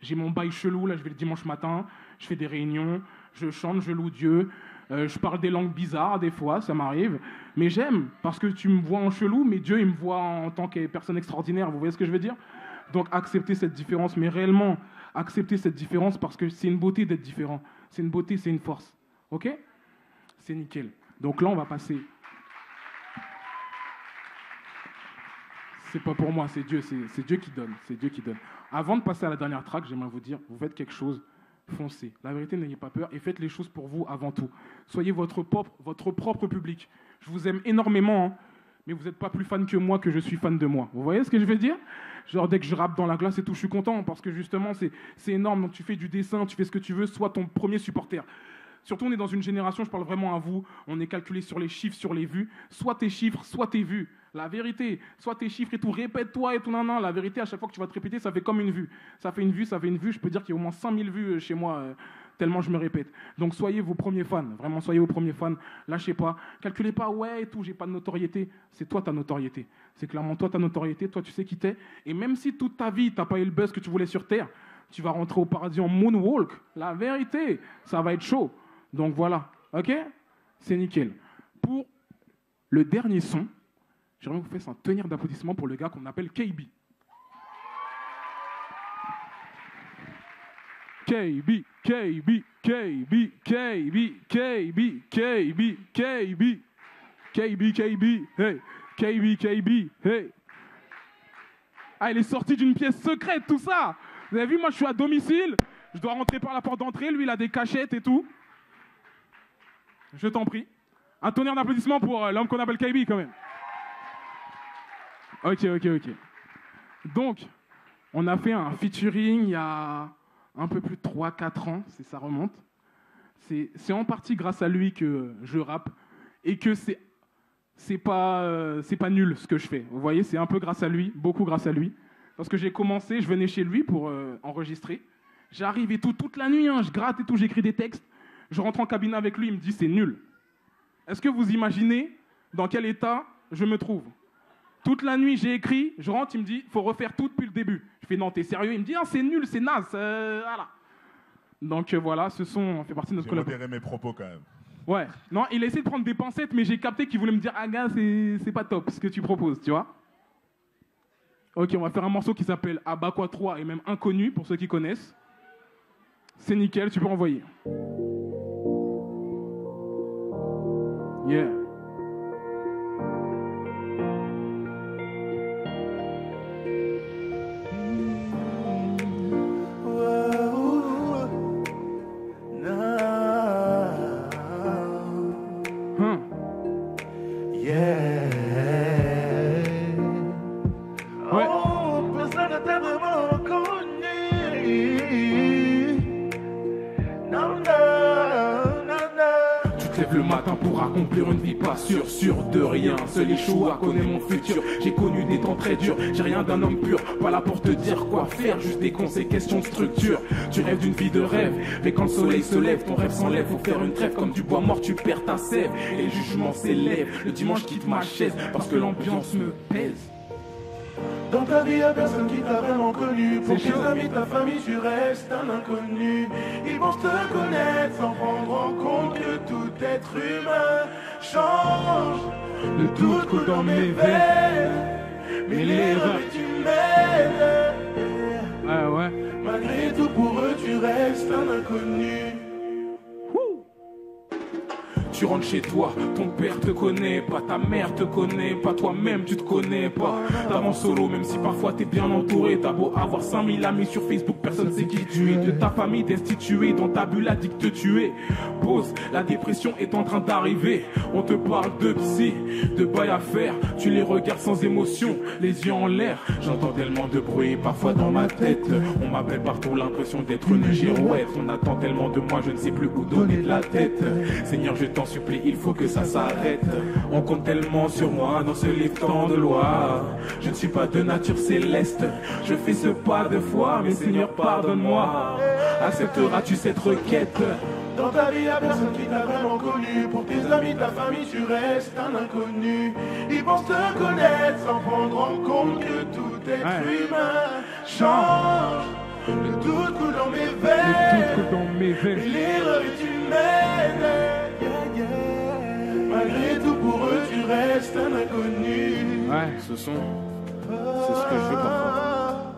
J'ai mon bail chelou. Là, je vais le dimanche matin. Je fais des réunions. Je chante, je loue Dieu. Je parle des langues bizarres, des fois, ça m'arrive. Mais j'aime, parce que tu me vois en chelou, mais Dieu, il me voit en tant que personne extraordinaire. Vous voyez ce que je veux dire? Donc, accepter cette différence. Mais réellement, accepter cette différence parce que c'est une beauté d'être différent. C'est une beauté, c'est une force. OK? C'est nickel. Donc là, on va passer... C'est pas pour moi, c'est Dieu, c'est Dieu qui donne, c'est Dieu qui donne. Avant de passer à la dernière track, j'aimerais vous dire, vous faites quelque chose, foncez. La vérité, n'ayez pas peur et faites les choses pour vous avant tout. Soyez votre propre public. Je vous aime énormément, hein, mais vous n'êtes pas plus fan que moi que je suis fan de moi. Vous voyez ce que je veux dire? Genre dès que je rappe dans la glace et tout, je suis content parce que justement, c'est énorme. Donc tu fais du dessin, tu fais ce que tu veux, sois ton premier supporter. Surtout, on est dans une génération, je parle vraiment à vous, on est calculé sur les chiffres, sur les vues. Soit tes chiffres, soit tes vues. La vérité, soit tes chiffres et tout, répète-toi et tout, non. La vérité, à chaque fois que tu vas te répéter, ça fait comme une vue. Ça fait une vue. Je peux dire qu'il y a au moins 5000 vues chez moi, tellement je me répète. Donc, soyez vos premiers fans. Vraiment, soyez vos premiers fans. Lâchez pas. Calculez pas, ouais et tout, j'ai pas de notoriété. C'est toi ta notoriété. C'est clairement toi ta notoriété. Toi, tu sais qui t'es. Et même si toute ta vie, t'as pas eu le buzz que tu voulais sur Terre, tu vas rentrer au paradis en moonwalk. La vérité, ça va être chaud. Donc, voilà. OK? C'est nickel. Pour le dernier son, j'aimerais que vous fassiez un tenir d'applaudissements pour le gars qu'on appelle KB. KB, KB, KB, KB, KB, KB, KB, KB, KB, hey, KB, KB, hey. Ah, il est sorti d'une pièce secrète, tout ça. Vous avez vu, moi je suis à domicile, je dois rentrer par la porte d'entrée, lui il a des cachettes et tout. Je t'en prie. Un tonnerre d'applaudissements pour l'homme qu'on appelle KB quand même. Ok. Donc, on a fait un featuring il y a un peu plus de 3-4 ans, ça remonte. C'est en partie grâce à lui que je rappe et que c'est pas nul ce que je fais. Vous voyez, c'est un peu grâce à lui, beaucoup grâce à lui. Parce que j'ai commencé, je venais chez lui pour enregistrer. J'arrive et tout, toute la nuit, hein, je gratte et tout, j'écris des textes. Je rentre en cabinet avec lui, il me dit c'est nul. Est-ce que vous imaginez dans quel état je me trouve? Toute la nuit, j'ai écrit, je rentre, il me dit, faut refaire tout depuis le début. Je fais, non, t'es sérieux? Il me dit, ah, c'est nul, c'est naze, voilà. Donc voilà, ce son fait partie de notre collaboration. J'ai modéré mes propos quand même. Ouais, non, il a essayé de prendre des pincettes, mais j'ai capté qu'il voulait me dire, ah gars, c'est pas top ce que tu proposes, tu vois. Ok, on va faire un morceau qui s'appelle Abakwa 3 et même Inconnu, pour ceux qui connaissent. C'est nickel, tu peux envoyer. Yeah. Le matin pour accomplir une vie pas sûre de rien. Seul Yeshua connaît mon futur. J'ai connu des temps très durs. J'ai rien d'un homme pur. Pas là pour te dire quoi faire. Juste des conseils, questions de structure. Tu rêves d'une vie de rêve. Mais quand le soleil se lève, ton rêve s'enlève. Faut faire une trêve comme du bois mort. Tu perds ta sève. Et les jugements s'élèvent. Le dimanche quitte ma chaise parce que l'ambiance me pèse. Dans ta vie, y'a personne qui t'a vraiment connu. Pour tes amis, ta famille, tu restes un inconnu. Ils vont te connaître sans prendre en compte que tout être humain change. Le doute coule dans mes veines, mais l'erreur est humaine. Ah ouais. Malgré tout, pour eux, tu restes un inconnu. tu rentres chez toi, ton père te connaît pas, ta mère te connaît pas, toi-même tu te connais pas. T'avances solo même si parfois t'es bien entouré. T'as beau avoir 5000 amis sur Facebook, personne sait qui tu es. De ta famille destituée, dans ta bulle addict te tuer. Pause, la dépression est en train d'arriver. On te parle de psy, de bail à faire. Tu les regardes sans émotion, les yeux en l'air. J'entends tellement de bruit parfois dans ma tête. On m'appelle partout, l'impression d'être une girouette. On attend tellement de moi, je ne sais plus où donner de la tête. Seigneur, je t'en supplie, il faut que ça s'arrête. On compte tellement sur moi dans ce livre tant de lois. Je ne suis pas de nature céleste. Je fais ce pas de foi, mais Seigneur, pardonne-moi. Accepteras-tu cette requête? Dans ta vie, y'a personne qui t'a vraiment connu. Pour tes amis, ta famille, tu restes un inconnu. Ils pensent te connaître sans prendre en compte que tout être humain change. Le doute coule dans mes veines. Et l'erreur est humaine. Malgré tout, pour eux, tu restes un inconnu. Ouais, ce son, c'est ce que je veux parfois.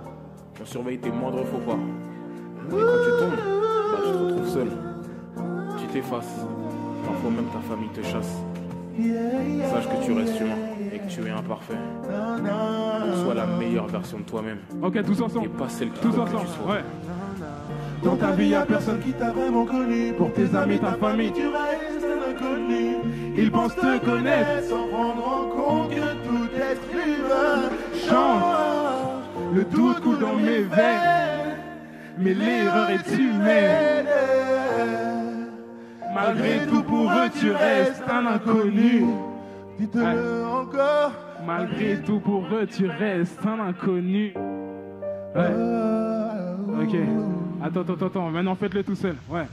On surveille tes moindres faux pas. Et quand tu tombes, bah, tu te retrouves seul. Tu t'effaces. Parfois même ta famille te chasse. Sache que tu restes humain et que tu es imparfait. Donc sois la meilleure version de toi-même. Ok, tous ensemble. Et pas celle qui tous ensemble. Ouais. Dans ta vie, y'a personne qui t'a vraiment connu. Pour tes amis, ta famille, tu restes un inconnu. Ils pensent te connaître sans prendre en compte que tout être humain change. Le doute coule dans mes veines, mais l'erreur est humaine. Malgré tout, pour eux, tu restes un inconnu. Dites-le encore. Malgré tout, pour eux, tu restes un inconnu. Ouais. Ok. Attends. Maintenant, faites-le tout seul. Ouais.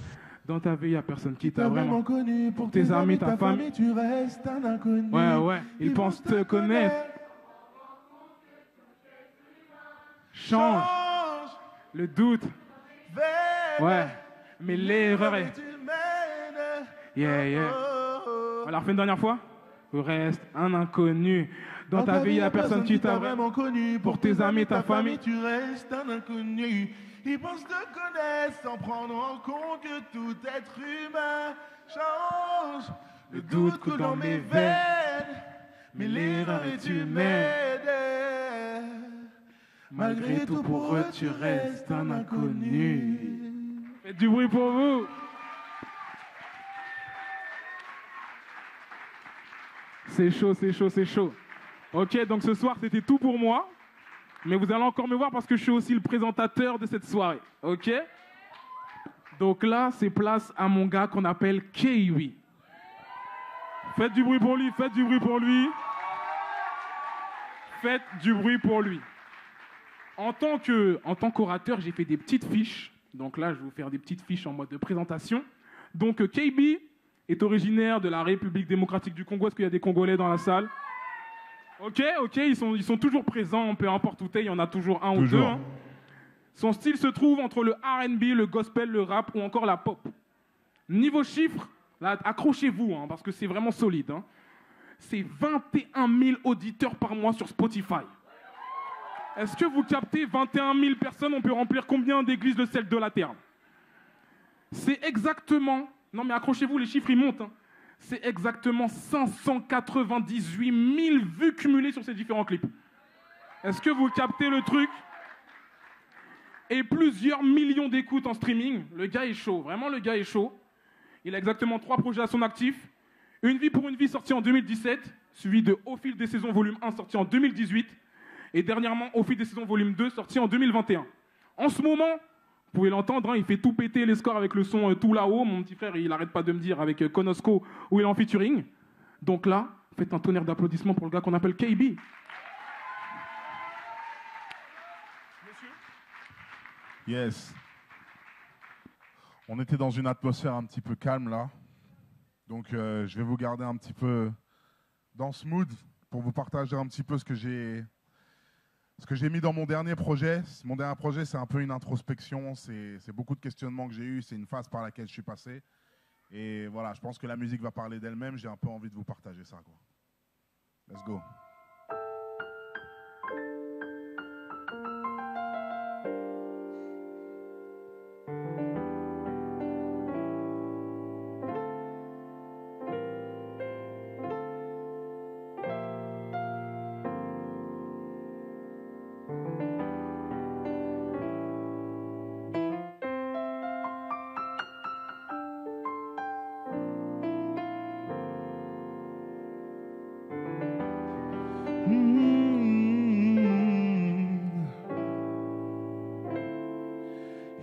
Dans ta vie, il n'y a personne qui t'a vraiment connu. Pour tes amis, ta famille, tu restes un inconnu. Ouais. Ils pensent te connaître. Change. Le doute. Ouais. Mais l'erreur est... Yeah. On la refait une dernière fois. Tu restes un inconnu. Dans ta vie, il n'y a personne qui t'a vraiment connu. Pour tes amis, ta famille, tu restes un inconnu. Ils pensent te connaître sans prendre en compte que tout être humain change. Le doute coule dans mes veines, mais l'erreur est humaine. Malgré tout, pour eux, tu restes un inconnu. Faites du bruit pour vous. C'est chaud. Ok, donc ce soir, c'était tout pour moi. Mais vous allez encore me voir parce que je suis aussi le présentateur de cette soirée. Ok? Donc là, c'est place à mon gars qu'on appelle Kiwi. Faites du bruit pour lui. Faites du bruit pour lui. En tant qu'orateur, j'ai fait des petites fiches. Donc là, je vais vous faire des petites fiches en mode de présentation. Donc KB est originaire de la République démocratique du Congo. Est-ce qu'il y a des Congolais dans la salle? Ok, ils sont toujours présents, peu importe où t'es, il y en a toujours un ou deux. Hein. Son style se trouve entre le R&B, le gospel, le rap ou encore la pop. Niveau chiffres, là, accrochez-vous, hein, parce que c'est vraiment solide. Hein. C'est 21 000 auditeurs par mois sur Spotify. Est-ce que vous captez 21 000 personnes? On peut remplir combien d'églises de celle de la terre? C'est exactement... Non mais accrochez-vous, les chiffres ils montent. Hein. C'est exactement 598 000 vues cumulées sur ces différents clips. Est-ce que vous captez le truc? Et plusieurs millions d'écoutes en streaming. Le gars est chaud, vraiment le gars est chaud. Il a exactement 3 projets à son actif. Une vie pour une vie sorti en 2017, suivi de Au fil des saisons volume 1 sorti en 2018. Et dernièrement Au fil des saisons volume 2 sorti en 2021. En ce moment, vous pouvez l'entendre, hein, il fait tout péter les scores avec le son Tout là-haut. Mon petit frère, il n'arrête pas de me dire avec Konosko où il est en featuring. Donc là, faites un tonnerre d'applaudissements pour le gars qu'on appelle KB. Yes. On était dans une atmosphère un petit peu calme là. Donc je vais vous garder un petit peu dans ce mood pour vous partager un petit peu ce que j'ai mis dans mon dernier projet. Mon dernier projet, c'est un peu une introspection. C'est beaucoup de questionnements que j'ai eus. C'est une phase par laquelle je suis passé. Et voilà, je pense que la musique va parler d'elle-même. J'ai un peu envie de vous partager ça, quoi. Let's go.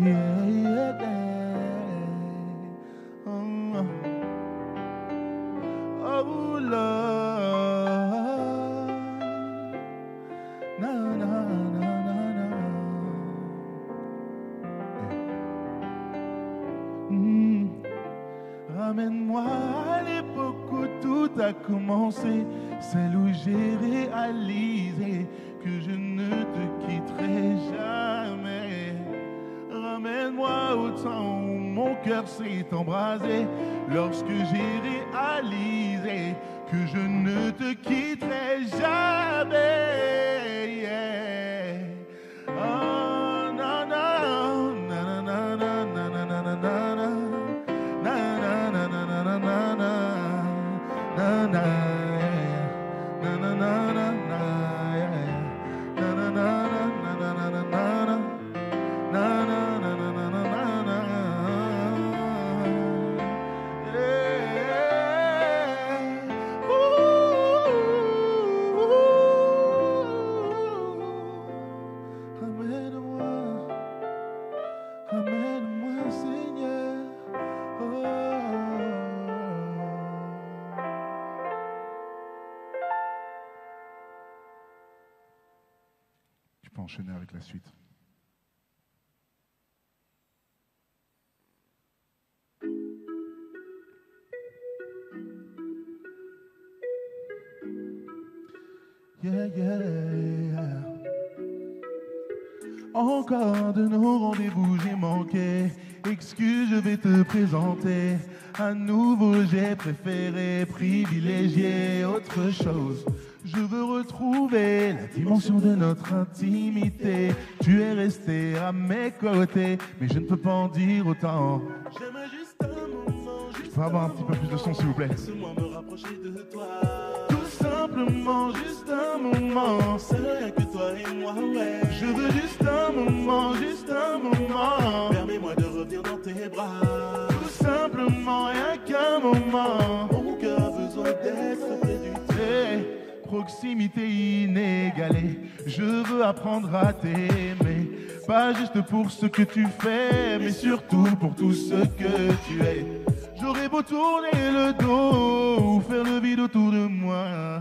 Yeah, yeah, yeah. Oh, Lord. Na, na, na, na, na. Ramène-moi à l'époque où tout a commencé, celle où j'ai réalisé que je ne te quitterai jamais. Ramène-moi au temps où mon cœur s'est embrasé, lorsque j'ai réalisé que je ne te quitterai jamais. Yeah. Oh, na, na, na, na, na, na, na, na, na, na. Amène-moi, Seigneur. Tu peux enchaîner avec la suite. Yeah, yeah. Encore de nos rendez-vous j'ai manqué. Excuse, je vais te présenter. À nouveau j'ai préféré privilégier autre chose. Je veux retrouver la dimension de notre intimité. Tu es resté à mes côtés, mais je ne peux pas en dire autant. J'aime juste un moment. Je peux avoir un petit peu plus de son s'il vous plaît. Laisse-moi me rapprocher de toi. Tout simplement juste un moment. C'est rien que toi et moi, ouais. Je veux juste un moment, juste un moment. Permets-moi de revenir dans tes bras. Tout simplement, rien qu'un moment. Mon cœur a besoin d'être près du tien. Proximité inégalée. Je veux apprendre à t'aimer. Pas juste pour ce que tu fais, mais surtout pour tout ce que tu es. J'aurais beau tourner le dos ou faire le vide autour de moi.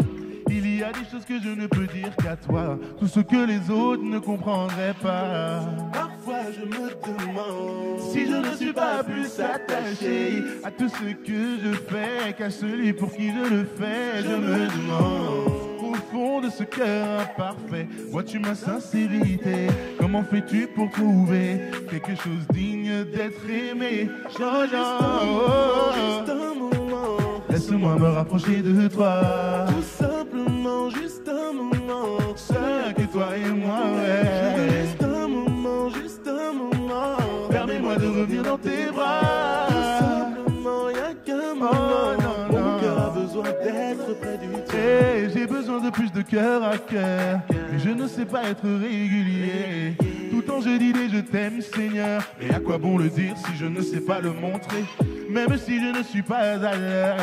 Il y a des choses que je ne peux dire qu'à toi. Tout ce que les autres ne comprendraient pas. Parfois je me demande si je ne suis pas plus attaché à tout ce que je fais qu'à celui pour qui je le fais. Je me demande au fond de ce cœur imparfait, vois-tu ma sincérité? Comment fais-tu pour trouver quelque chose digne d'être aimé? Juste un moment. Laisse-moi me rapprocher de toi. Tout simplement, juste un moment. Seul que toi et moi, ouais. Je veux juste un moment, juste un moment. Permets-moi de revenir dans tes bras. Tout simplement, y'a qu'un moment. Mon cœur a besoin d'être près du tien. J'ai besoin de plus de cœur à cœur, mais je ne sais pas être régulier. Tout le temps je dis des je t'aime Seigneur, mais à quoi bon le dire si je ne sais pas le montrer? Même si je ne suis pas à l'heure,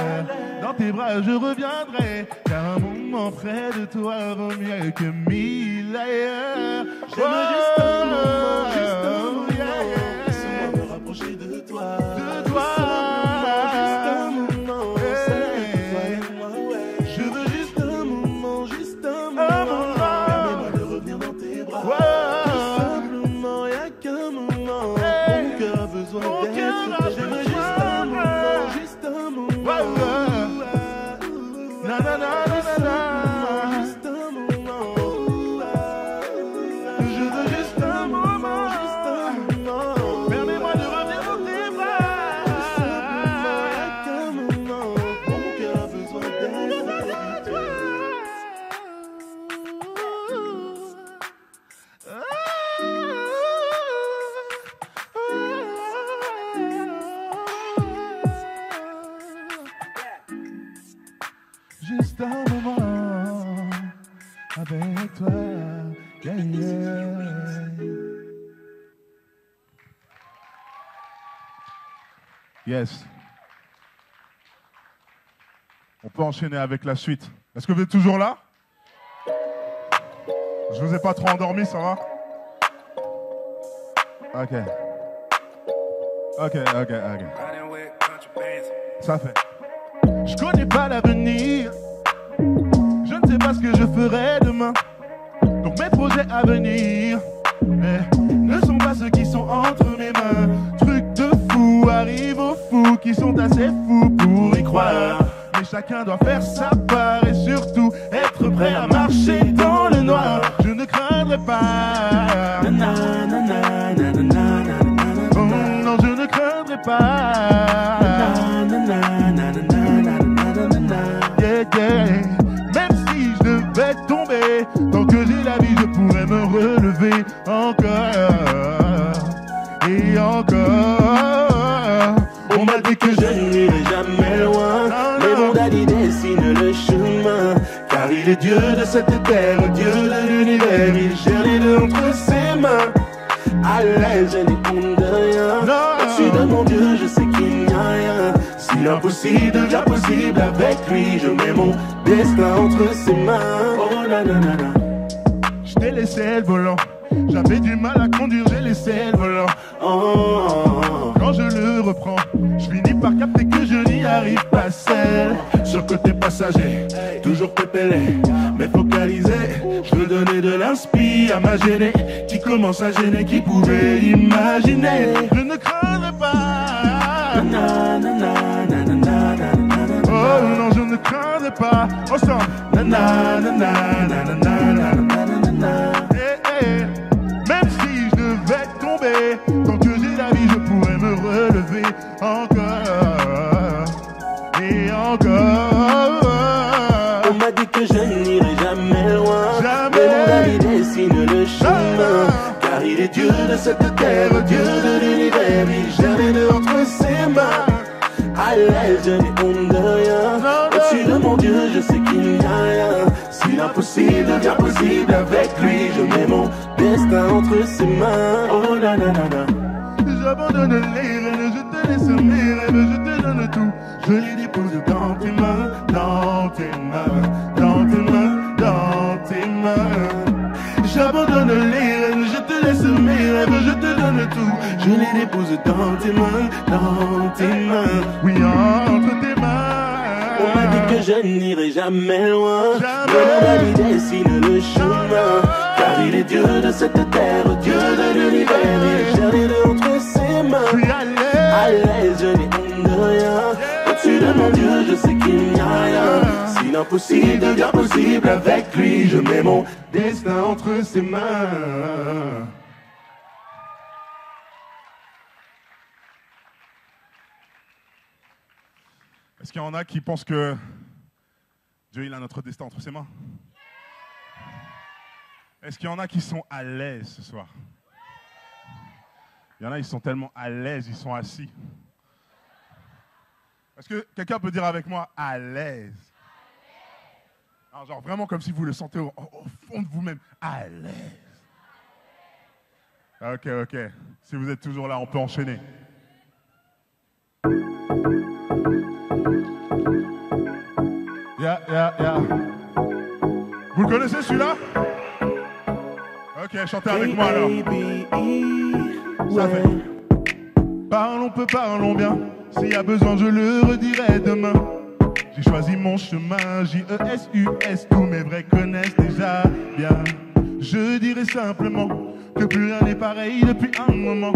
dans tes bras je reviendrai, car un moment près de toi vaut mieux que mille ailleurs. J'aime juste un moment, juste un moment. Laisse-moi me rapprocher de toi. De toi. Juste un moment, c'est toi et moi, ouais. Je veux juste un moment, juste un moment. Permets-moi de revenir dans tes bras. Tout simplement, y'a qu'un moment. Mon cœur a besoin d'être. J'aime juste un moment, juste un moment. Na na na na na. Juste un moment. Je veux juste un moment, juste un moment. Permets-moi de revenir dans tes bras. Tout simplement, y'a qu'un moment. Mon cœur a besoin d'être près de toi. Juste un moment avec toi, yeah, yeah. Yes. On peut enchaîner avec la suite. Est-ce que vous êtes toujours là? Je vous ai pas trop endormi, ça va? Ok. Ok. Ça fait. Je connais pas l'avenir. Je ne sais pas ce que je ferai demain. Donc mes projets à venir ne sont pas ceux qui sont entre mes mains. Truc de fou arrive aux fous qui sont assez fous pour y croire. Mais chacun doit faire sa part et surtout être prêt à marcher dans le noir. Je ne craindrai pas. Oh non, je ne craindrai pas. Yeah, yeah. Même si je devais tomber, tant que j'ai la vie, je pourrais me relever encore et encore. On m'a dit que je n'irai jamais loin, mais mon daddy dessine le chemin. Car il est Dieu de cette terre, Dieu de l'univers, il gère les deux entre ses mains. À l'aise, je n'ai honte de rien. Au-dessus de mon Dieu, je sais qu'il n'y a rien. Si l'impossible devient possible avec lui, je mets mon destin entre ses mains. Oh nanana. Je t'ai laissé le volant. J'avais du mal à conduire, j'ai laissé le volant. Quand je le reprends, je finis par capter que je n'y arrive pas seul. Sur le côté passager, toujours pépélé, mais focalisé. Je veux donner de l'inspi à ma gênée, qui commence à gêner, qui pouvait imaginer. Je ne craindrai pas. Oh non, je ne craindrai pas. Ensemble. Même si je devais tomber, tant que j'ai la vie, je pourrais me relever encore et encore. On m'a dit que je n'irai jamais loin, mais mon ami dessine le chemin. Car il est Dieu de cette terre, Dieu de l'univers, il gère les deux entre ses mains. À l'aise, je n'ai honte de rien. Au-dessus de mon Dieu, je sais qu'il n'y a rien. Si l'impossible devient possible avec lui, je mets mon destin entre ses mains. Oh nanana. J'abandonne les rênes, je te laisse mes rêves, je te donne tout. Je les dépose dans tes mains, dans tes mains, dans tes mains, dans tes mains. J'abandonne les rênes, je te laisse mes rêves, je te donne tout. Je les dépose dans tes mains, dans tes mains. Oui, entre tes mains. On m'a dit que je n'irai jamais loin, mais mon ami dessine le chemin. Car il est Dieu de cette terre, Dieu de l'univers, il gère les deux entre ses mains. À l'aise, je n'ai honte de rien. Au-dessus de mon Dieu, je sais qu'il n'y a rien. Si l'impossible devient possible avec lui, je mets mon destin entre ses mains. Est-ce qu'il y en a qui pensent que Dieu il a notre destin entre ses mains? Est-ce qu'il y en a qui sont à l'aise ce soir? Il y en a, ils sont tellement à l'aise, ils sont assis. Est-ce que quelqu'un peut dire avec moi à l'aise? Alors, genre vraiment comme si vous le sentez au fond de vous-même, à l'aise. Ok. Si vous êtes toujours là, on peut enchaîner. Yeah. Vous le connaissez celui-là? Ok, chantez avec moi alors. Ça fait. Parlons peu, parlons bien. S'il y a besoin, je le redirai demain. J'ai choisi mon chemin, J-E-S-U-S. Tous mes vrais connaissent déjà bien. Je dirais simplement que plus rien n'est pareil depuis un moment.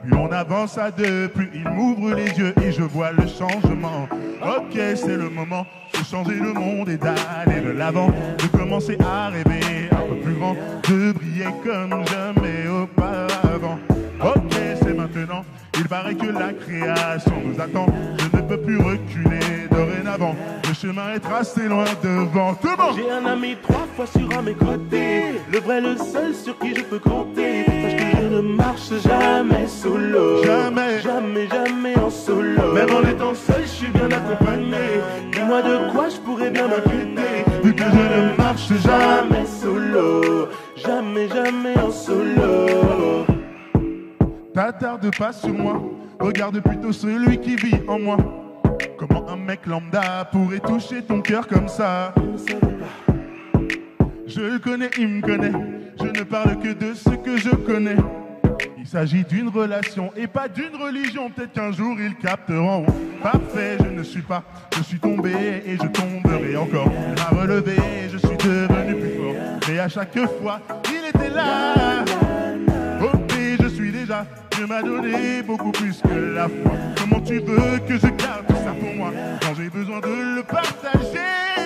Plus on avance à deux, plus il m'ouvre les yeux et je vois le changement. Ok, c'est le moment de changer le monde et d'aller de l'avant, de commencer à rêver un peu plus grand, de briller comme jamais auparavant. Ok, c'est maintenant, il paraît que la création nous attend. Je ne peux plus reculer dorénavant, le chemin est tracé loin devant. Tout le monde. J'ai un ami 3 fois sur un mes côtés, le vrai, le seul sur qui je peux compter. Sache que je ne marche jamais solo, jamais en solo. Même en étant seul, je suis bien accompagné. Dis-moi de quoi je pourrais bien m'inquiéter, vu que je ne marche jamais solo, jamais en solo. T'attarde pas sur moi, regarde plutôt celui qui vit en moi. Comment un mec lambda pourrait toucher ton cœur comme ça? Je le connais, il me connaît. Je ne parle que de ce que je connais. Il Il s'agit d'une relation et pas d'une religion. Peut-être qu'un jour ils capteront. Parfait, je ne suis pas. Je suis tombé et je tomberai encore. À relever, je suis devenu plus fort. Mais à chaque fois, il était là. Oh, et je suis déjà. Dieu m'a donné beaucoup plus que la foi. Comment tu veux que je garde tout ça pour moi quand j'ai besoin de le partager?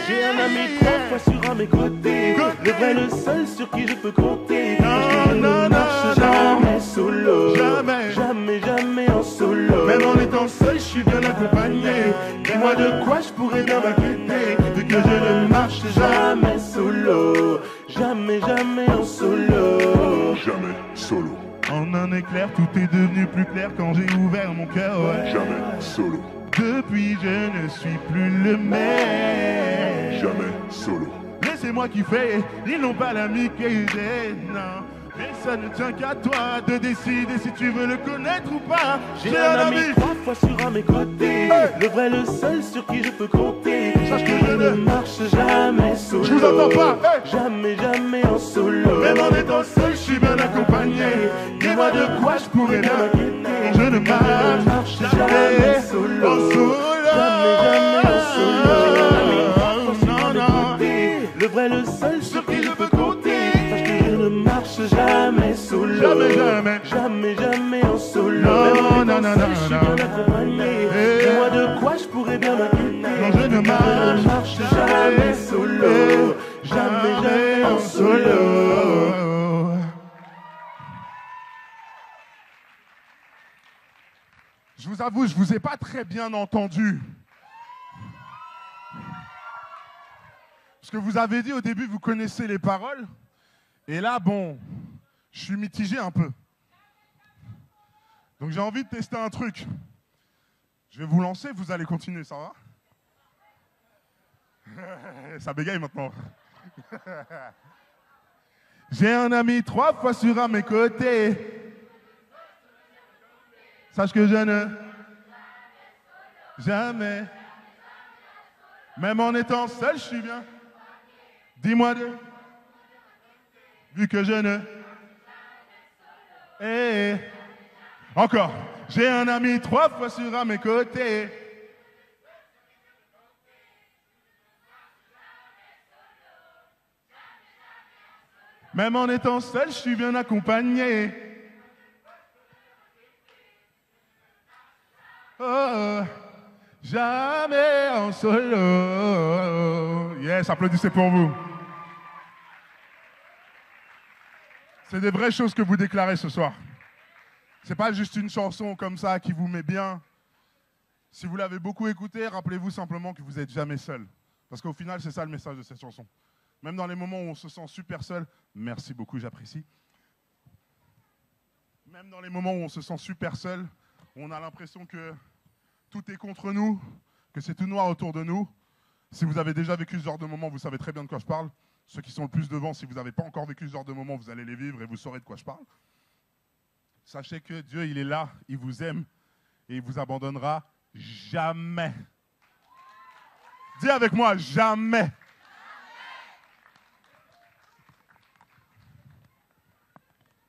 J'ai un ami 3 fois sur un mes côtés. Le vrai, le seul sur qui je peux compter. Je ne marche jamais solo. Jamais. Jamais, jamais en solo. Même en étant seul, je suis bien accompagné. Dis-moi de quoi je pourrais bien m'inquiéter. Vu que je ne marche jamais solo. Jamais, jamais en solo. Jamais solo. En un éclair, tout est devenu plus clair quand j'ai ouvert mon cœur. Ouais. Jamais solo. Depuis, je ne suis plus le même. Jamais solo. Laissez-moi kiffer, ils n'ont pas l'ami que j'ai, non. Mais ça ne tient qu'à toi de décider si tu veux le connaître ou pas. J'ai un ami 3 fois sur un mes côtés. Le vrai, le seul sur qui je peux compter. Sache que je ne marche jamais solo. Je vous entends pas. Jamais, jamais en solo. Même en étant seul, je suis bien accompagné. Dis-moi de quoi je pourrais bien m'inquiéter. Je ne marche jamais solo. En solo. Jamais, jamais en solo. J'ai un ami 3 fois sur un non. mes côtés. Le vrai, le seul sur qui je peux compter. Parce que je ne marche jamais solo. Jamais, jamais. Jamais, jamais en solo. Non, non, non, non, Je suis non. bien accompagné. Dis-moi de quoi je pourrais bien m'inquiéter. Non, je ne marche jamais solo. Jamais, jamais en solo. Je vous avoue, je vous ai pas très bien entendu. Ce que vous avez dit au début, vous connaissez les paroles. Et là, bon, je suis mitigé un peu. Donc j'ai envie de tester un truc. Je vais vous lancer, vous allez continuer, ça va? Ça bégaye maintenant. J'ai un ami 3 fois sur un mes côtés. Sache que je ne... Jamais. Même en étant seul, je suis bien. Dis-moi de... Vu que je ne... Eh, encore. J'ai un ami 3 fois sur un mes côtés. Même en étant seul, je suis bien accompagné. Oh, jamais en solo. Yes, applaudissez pour vous. C'est des vraies choses que vous déclarez ce soir. C'est pas juste une chanson comme ça qui vous met bien. Si vous l'avez beaucoup écoutée, rappelez-vous simplement que vous n'êtes jamais seul. Parce qu'au final, c'est ça le message de cette chanson. Même dans les moments où on se sent super seul, merci beaucoup, j'apprécie. Même dans les moments où on se sent super seul, on a l'impression que tout est contre nous, que c'est tout noir autour de nous. Si vous avez déjà vécu ce genre de moment, vous savez très bien de quoi je parle. Ceux qui sont le plus devant, si vous n'avez pas encore vécu ce genre de moment, vous allez les vivre et vous saurez de quoi je parle. Sachez que Dieu, il est là, il vous aime et il vous abandonnera jamais. Dis avec moi, jamais.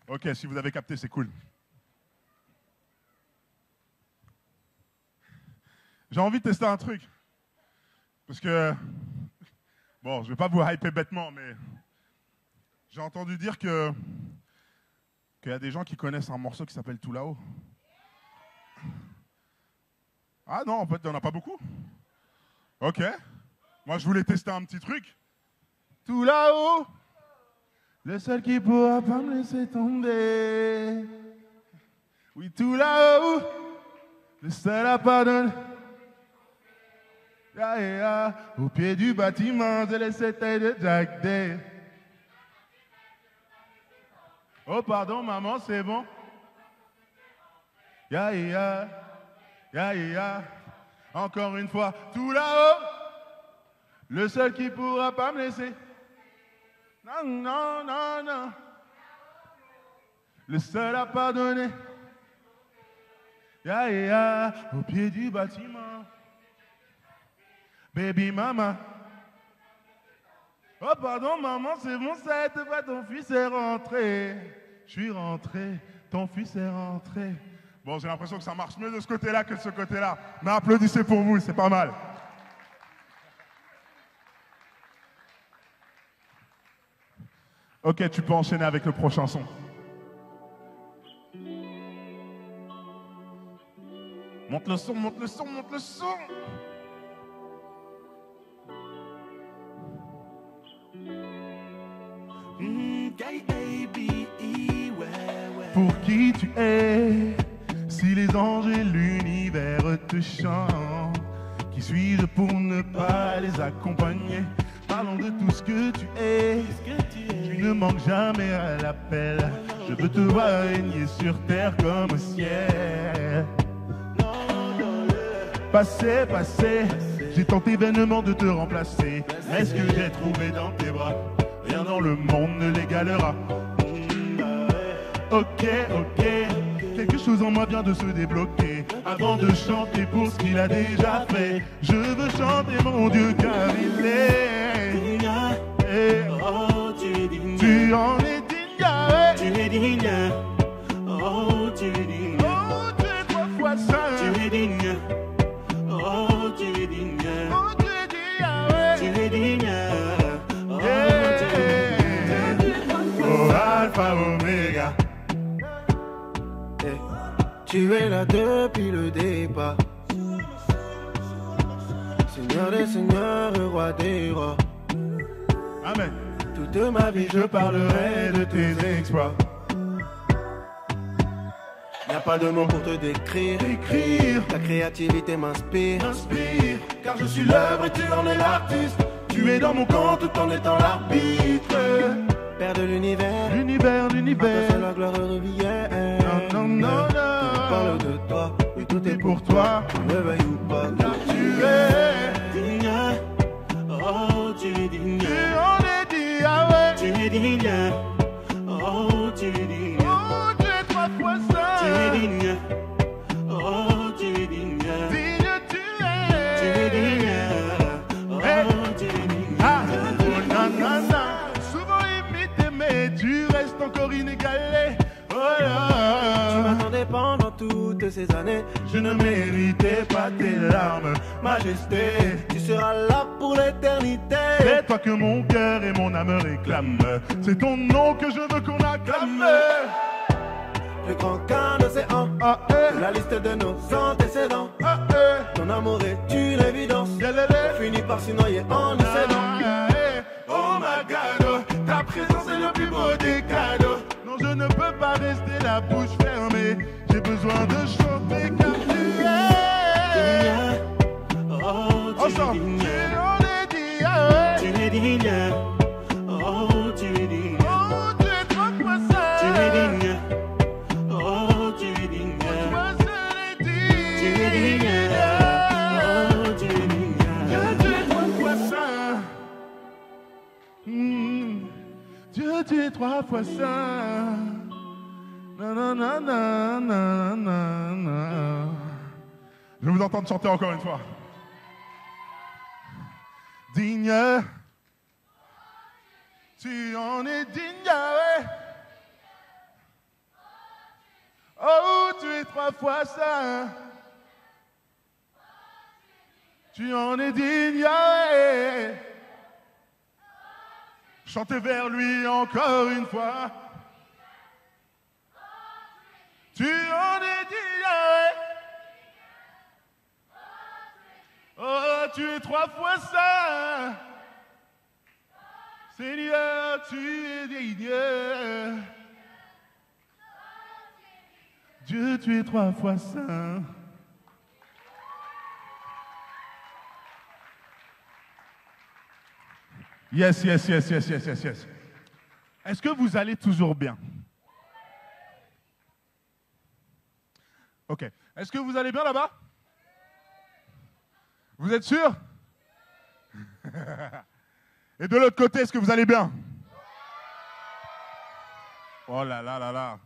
Ok, si vous avez capté, c'est cool. J'ai envie de tester un truc. Parce que, bon, je ne vais pas vous hyper bêtement, mais j'ai entendu dire qu'il y a des gens qui connaissent un morceau qui s'appelle Tout là-haut. Ah non, en fait, il n'y en a pas beaucoup. Ok. Moi, je voulais tester un petit truc. Tout là-haut, le seul qui pourra pas me laisser tomber. Oui, tout là-haut, le seul à pardonner. Yeah, yeah. Au pied du bâtiment, je laissais tête de Jack Day. Oh, pardon, maman, c'est bon. Ya, ya, ya, ya. Encore une fois, tout là-haut, le seul qui pourra pas me laisser. Non, non, non, non. Le seul à pardonner. Ya, ya, au pied du bâtiment. Baby mama. Oh pardon maman, c'est bon, ça te va, ton fils est rentré. Je suis rentré ton fils est rentré. Bon, j'ai l'impression que ça marche mieux de ce côté-là que de ce côté-là. Mais applaudissez pour vous, c'est pas mal. Ok, tu peux enchaîner avec le prochain son. Monte le son, monte le son, monte le son. Pour qui tu es, si les anges et l'univers te chantent, qui suis-je pour ne pas les accompagner? Parlons de tout ce que tu es. Tu ne manques jamais à l'appel. Je veux te voir régner sur terre comme au ciel. Passé, passé, j'ai tenté vainement de te remplacer. Mais ce que j'ai trouvé dans tes bras, rien dans le monde ne l'égalera. Ok, ok, quelque chose en moi vient de se débloquer. Avant de chanter pour ce qu'il a déjà fait, je veux chanter mon Dieu car il est digne. Oh, tu es digne. Tu en es digne, Yahweh. Tu es digne. Oh, tu es digne. Oh, tu es 3 fois saint. Tu es digne. Oh, tu es digne. Oh, tu es digne, Yahweh. Tu es digne. Oh, tu es digne. Oh, Alpha, Omega. Tu es là depuis le départ. Seigneur des seigneurs, roi des rois. Amen. Toute ma vie je parlerai de tes exploits. Y'a pas de mots pour te décrire. Ta créativité m'inspire. Car je suis l'œuvre et tu en es l'artiste. Tu es dans mon camp tout en étant l'arbitre. Père de l'univers. L'univers. C'est la gloire revienne. Non. Tout parle de toi. Oui, tout est pour toi. Ne veuille ou pas. Car tu es digne. Oh, tu es digne. Tu en es digne, Yahweh. Tu es digne. Oh, tu es digne. Oh, tu es 3 fois saint. Tu es digne. Oh, tu es digne. Digne tu es. Tu es digne. Oh, tu es digne. Ah, oh nanana. Souvent imité, mais tu restes encore inégalé. Oh là. Tu m'attendais pendant toutes ces années. Je ne méritais pas tes larmes, majesté. Tu seras là pour l'éternité. C'est toi que mon cœur et mon âme réclament. C'est ton nom que je veux qu'on acclame. Plus grand qu'un océan. La liste de nos antécédents. Ton amour est une évidence. On finit par s'y noyer en nous cédant. Oh my God, ta présence est le plus beau des cadeaux. Non, je ne peux pas rester la bouche fermée. J'ai besoin de chanter car tu es. Oh, tu es digne. Tu en es digne, Yahweh. Tu es digne. Oh, tu es digne. Oh, tu es 3 fois saint. Tu es digne. Oh, tu es digne. Toi seul est digne. Tu es digne. Oh, tu es digne. Dieu, tu es 3 fois saint. Dieu, tu es 3 fois saint. Je vais vous entendre chanter encore une fois. Digne, tu en es digne, Yahweh. Oh, tu es 3 fois saint. Tu en es digne, Yahweh. Chantez vers lui encore une fois. Tu en es digne, Yahweh. Oh, tu es 3 fois saint. Seigneur, tu es digne. Dieu, tu es 3 fois saint. Yes. Est-ce que vous allez toujours bien? Ok. Est-ce que vous allez bien là-bas? Vous êtes sûr? Et de l'autre côté, est-ce que vous allez bien? Oh là là là là.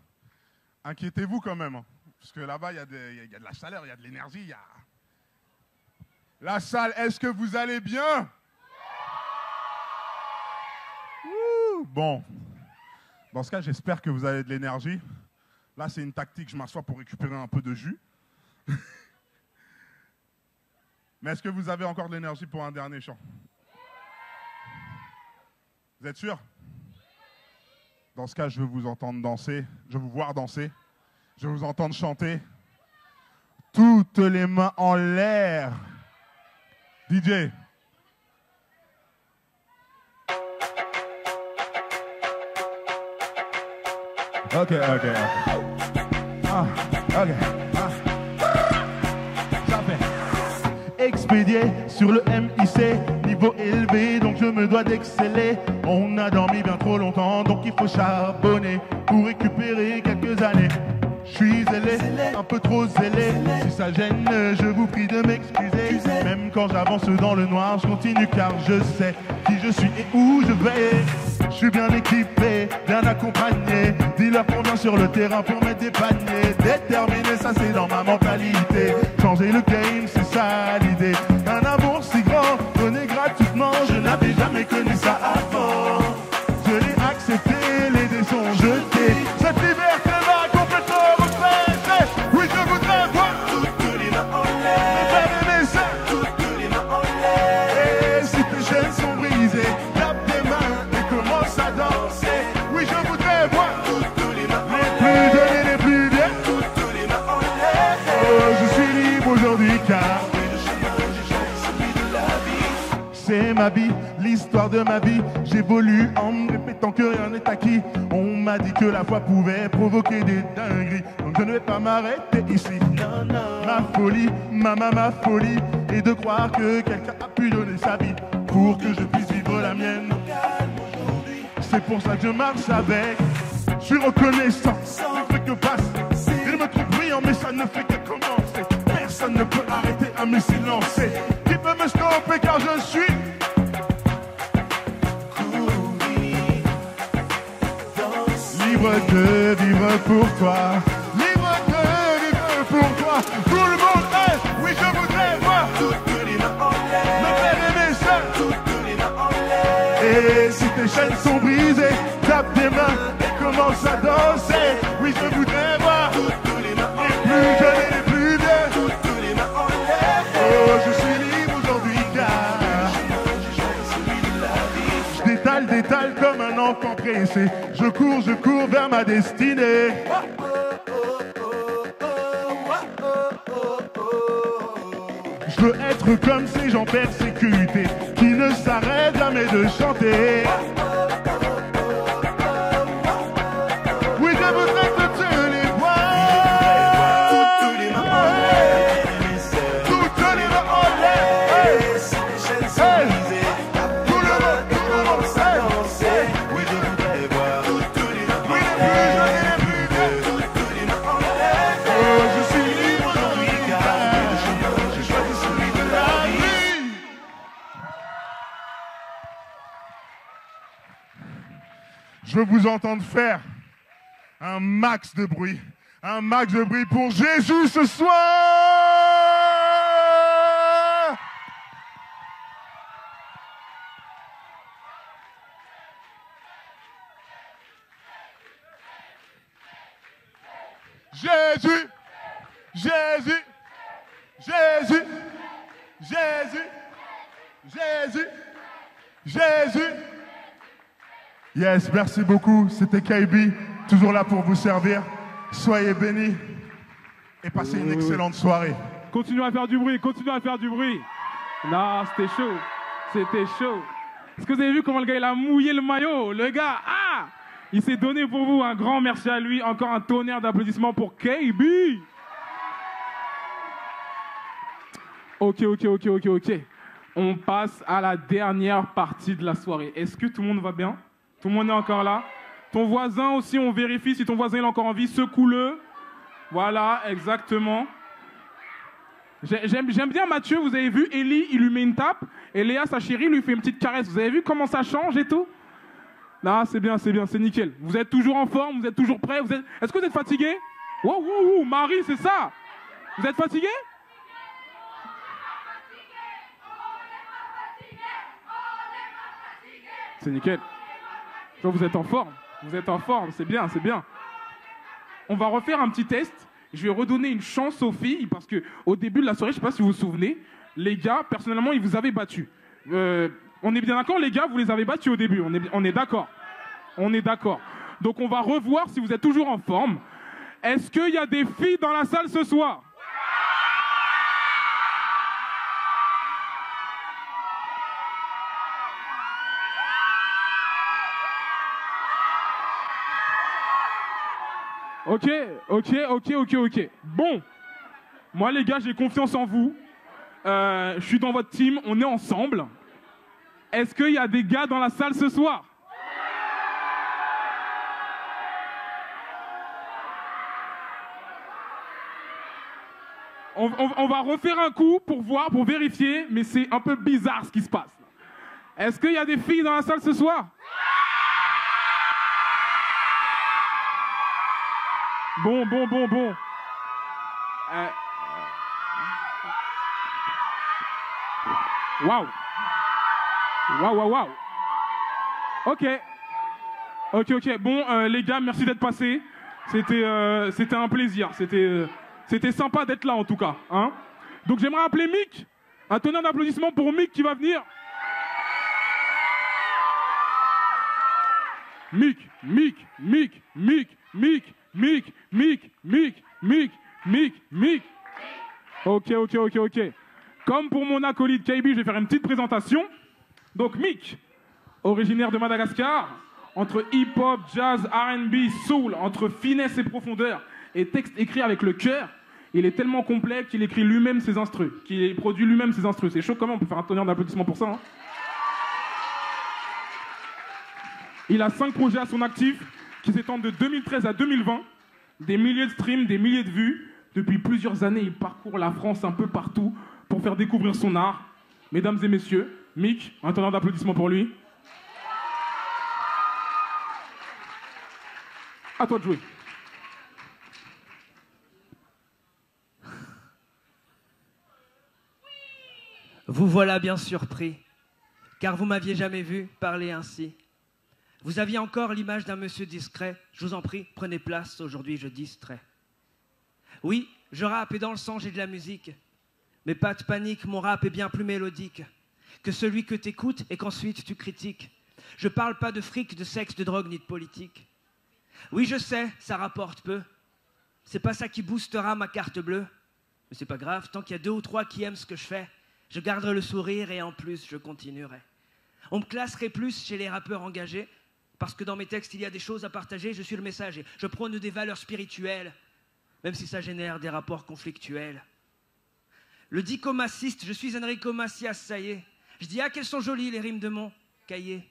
Inquiétez-vous quand même. Parce que là-bas, il y a de la chaleur, il y a de l'énergie. La salle, est-ce que vous allez bien? Bon. Dans ce cas, j'espère que vous avez de l'énergie. Là, c'est une tactique, je m'assois pour récupérer un peu de jus. Mais est-ce que vous avez encore de l'énergie pour un dernier chant? Vous êtes sûr? Dans ce cas, je veux vous entendre danser, je veux vous voir danser, je veux vous entendre chanter. Toutes les mains en l'air. DJ. Ok. Ok. Ça fait. Expédié sur le MIC, niveau élevé, donc je me dois d'exceller. On a dormi bien trop longtemps, donc il faut charbonner pour récupérer quelques années. Je suis zélé, un peu trop zélé. Si ça gêne, je vous prie de m'excuser. Même quand j'avance dans le noir, je continue car je sais qui je suis et où je vais. Je suis bien équipé, bien accompagné. Dis-leur qu'on vient sur le terrain pour mettre des paniers. Déterminé, ça c'est dans ma mentalité. Changer le game, c'est ça l'idée. Un amour si grand, donné gratuitement, je n'avais jamais connu ça avant. Je l'ai accepté, les dés sont jetés. Cette liberté va complètement refaire. Oui, je voudrais voir toutes les mains en l'air. Faire aimer ça, toutes les mains en l'air. Et si tes chaînes sont brisées, tape tes mains et commence à danser. Oui, je voudrais voir toutes les mains en l'air. Les plus jeunes et les plus vieux, toutes les mains en l'air. Oh, je suis libre aujourd'hui car c'est ma vie, l'histoire de ma vie. J'évolue en me répétant que rien n'est acquis. On m'a dit que la foi pouvait provoquer des dingueries. Donc je ne vais pas m'arrêter ici. Ma folie, ma folie est de croire que quelqu'un a pu donner sa vie pour que je puisse vivre la mienne. C'est pour ça que je marche avec. Je suis reconnaissant, ne fait que passer. Il me trouve brillant mais ça ne fait que commencer. Personne ne peut arrêter à me silencer. Qui peut me stopper car je suis libre de vivre pour toi. Libre de vivre pour toi. Tout le monde est, oui je voudrais voir toutes les mains en l'air. Me faire aimer ça, toutes les mains en l'air. Et si tes chaînes sont brisées, tape tes mains et commence à danser. Oui je voudrais voir toutes les mains en l'air. Les plus jeunes et les plus vieux, toutes les mains en l'air. Oh je suis libre aujourd'hui car je détale comme un enfant pressé. Je cours vers ma destinée. Je veux être comme ces gens persécutés qui ne s'arrêtent jamais de chanter. Oui, je voudrais que tu les vois. Toutes les mains en l'air. Toutes les mains en l'air. Les chaînes sont brisées. Tout le monde sait danser. Oui, je voudrais voir toutes les mains en l'air. Oui, les plus jeunes et les plus vieux. Toutes les mains en l'air. Oh, je suis libre aujourd'hui car je choisis celui de la vie. Je veux vous entendre faire un max de bruit pour Jésus ce soir. Jésus, Jésus, Jésus, Jésus, Jésus, Jésus. Yes, merci beaucoup. C'était KB, toujours là pour vous servir. Soyez bénis et passez une excellente soirée. Continuez à faire du bruit, continuez à faire du bruit. Non, c'était chaud, c'était chaud. Est-ce que vous avez vu comment le gars il a mouillé le maillot? Le gars, il s'est donné pour vous. Un grand merci à lui. Encore un tonnerre d'applaudissements pour KB. Ok. On passe à la dernière partie de la soirée. Est-ce que tout le monde va bien? Tout le monde est encore là? Ton voisin aussi, on vérifie si ton voisin il est encore en vie. Secoue-le. Voilà, exactement. J'aime bien Mathieu, vous avez vu, Ellie, il lui met une tape. Et Léa, sa chérie, lui fait une petite caresse. Vous avez vu comment ça change et tout? Non, c'est bien, c'est nickel. Vous êtes toujours en forme, vous êtes toujours prêts. Est-ce que vous êtes fatigué? Wow, Marie, c'est ça? Vous êtes fatigué? C'est nickel. Donc vous êtes en forme, c'est bien. on va refaire un petit test. Je vais redonner une chance aux filles, parce qu'au début de la soirée, je ne sais pas si vous vous souvenez, les gars, personnellement, ils vous avaient battus. On est bien d'accord, les gars, vous les avez battus au début, on est d'accord. On est d'accord. Donc on va revoir si vous êtes toujours en forme. Est-ce qu'il y a des filles dans la salle ce soir ? Ok. Bon, moi les gars, j'ai confiance en vous. Je suis dans votre team, on est ensemble. Est-ce qu'il y a des gars dans la salle ce soir ? On va refaire un coup pour voir, pour vérifier, mais c'est un peu bizarre ce qui se passe. Est-ce qu'il y a des filles dans la salle ce soir ? Bon. Waouh. Ok. Bon, les gars, merci d'être passés. C'était un plaisir. C'était sympa d'être là, en tout cas. Hein. Donc, j'aimerais appeler Mick. Un tonnerre d'applaudissements pour Mick qui va venir. Mick. Ok. Comme pour mon acolyte KB, je vais faire une petite présentation. Donc Mick, originaire de Madagascar, entre hip-hop, jazz, R&B, soul, entre finesse et profondeur, et texte écrit avec le cœur, il est tellement complet qu'il écrit lui-même ses instrus, qu'il produit lui-même ses instrus. C'est chaud quand même, on peut faire un tonnerre d'applaudissements pour ça. Hein. Il a 5 projets à son actif qui s'étendent de 2013 à 2020, des milliers de streams, des milliers de vues. Depuis plusieurs années, il parcourt la France un peu partout pour faire découvrir son art. Mesdames et messieurs, Mick, un tonnerre d'applaudissements pour lui. À toi de jouer. Vous voilà bien surpris, car vous m'aviez jamais vu parler ainsi. Vous aviez encore l'image d'un monsieur discret. Je vous en prie, prenez place, aujourd'hui je distrais. Oui, je rappe et dans le sang j'ai de la musique. Mais pas de panique, mon rap est bien plus mélodique que celui que t'écoutes et qu'ensuite tu critiques. Je parle pas de fric, de sexe, de drogue ni de politique. Oui, je sais, ça rapporte peu. C'est pas ça qui boostera ma carte bleue. Mais c'est pas grave, tant qu'il y a 2 ou 3 qui aiment ce que je fais, je garderai le sourire et en plus je continuerai. On me classerait plus chez les rappeurs engagés, parce que dans mes textes il y a des choses à partager, je suis le messager. Je prône des valeurs spirituelles, même si ça génère des rapports conflictuels. Le dicomaciste, je suis Enrico Macias, ça y est. Je dis, ah, qu'elles sont jolies les rimes de mon cahier.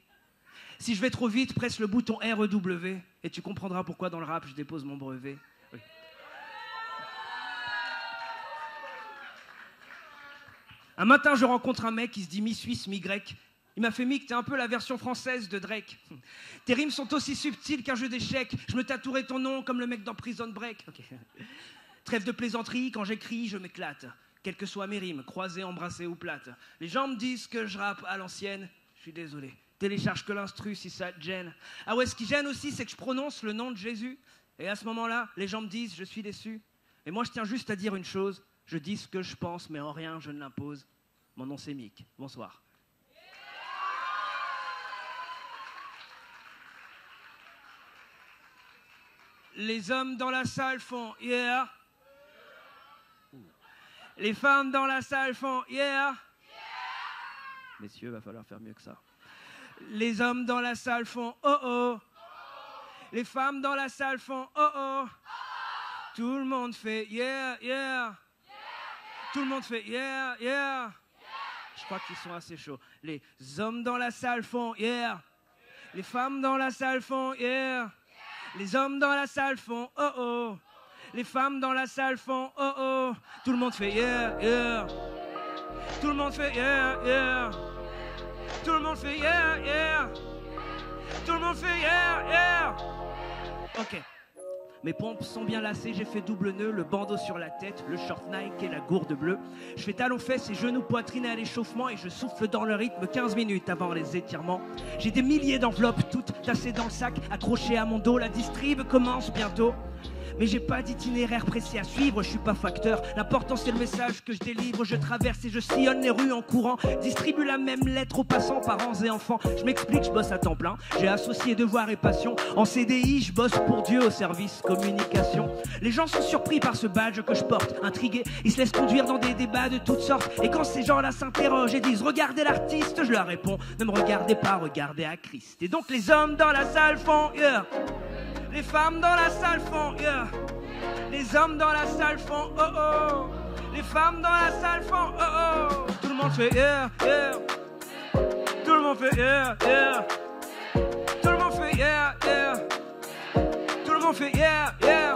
Si je vais trop vite, presse le bouton REW et tu comprendras pourquoi dans le rap je dépose mon brevet. Oui. Un matin, je rencontre un mec qui se dit mi-suisse, mi-grec. Il m'a fait Mick, t'es un peu la version française de Drake. Tes rimes sont aussi subtiles qu'un jeu d'échecs. Je me tatouerai ton nom comme le mec dans Prison Break. Okay. Trêve de plaisanterie, quand j'écris, je m'éclate. Quelles que soient mes rimes, croisées, embrassées ou plates. Les gens me disent que je rappe à l'ancienne. Je suis désolé. Télécharge que l'instru si ça te gêne. Ah ouais, ce qui gêne aussi, c'est que je prononce le nom de Jésus. Et à ce moment-là, les gens me disent, je suis déçu. Et moi, je tiens juste à dire une chose. Je dis ce que je pense, mais en rien, je ne l'impose. Mon nom, c'est Mick. Bonsoir. Les hommes dans la salle font yeah. Les femmes dans la salle font yeah. Messieurs, va falloir faire mieux que ça. Les hommes dans la salle font oh oh. Les femmes dans la salle font oh oh. Tout le monde fait yeah yeah. Tout le monde fait yeah yeah. Je crois qu'ils sont assez chauds. Les hommes dans la salle font yeah. Les femmes dans la salle font yeah. Les hommes dans la salle font oh oh. Les femmes dans la salle font oh oh. Tout le monde fait yeah yeah. Tout le monde fait yeah yeah. Tout le monde fait yeah yeah. Tout le monde fait yeah yeah. Ok. Mes pompes sont bien lacées, j'ai fait double nœud, le bandeau sur la tête, le short Nike et la gourde bleue. Je fais talons fesses et genoux poitrine à l'échauffement et je souffle dans le rythme 15 minutes avant les étirements. J'ai des milliers d'enveloppes toutes tassées dans le sac, accrochées à mon dos, la distrib commence bientôt. Mais j'ai pas d'itinéraire précis à suivre, je suis pas facteur. L'important c'est le message que je délivre. Je traverse et je sillonne les rues en courant. Distribue la même lettre aux passants, parents et enfants. Je m'explique, je bosse à temps plein. J'ai associé devoir et passion. En CDI, je bosse pour Dieu au service communication. Les gens sont surpris par ce badge que je porte. Intrigués, ils se laissent conduire dans des débats de toutes sortes. Et quand ces gens-là s'interrogent et disent regardez l'artiste, je leur réponds ne me regardez pas, regardez à Christ. Et donc les hommes dans la salle font yeah. Les femmes dans la salle font yeah. Les hommes dans la salle font oh oh. Les femmes dans la salle font oh oh. Tout le monde fait yeah yeah. Tout le monde fait yeah yeah. Tout le monde fait yeah yeah. Tout le monde fait yeah yeah.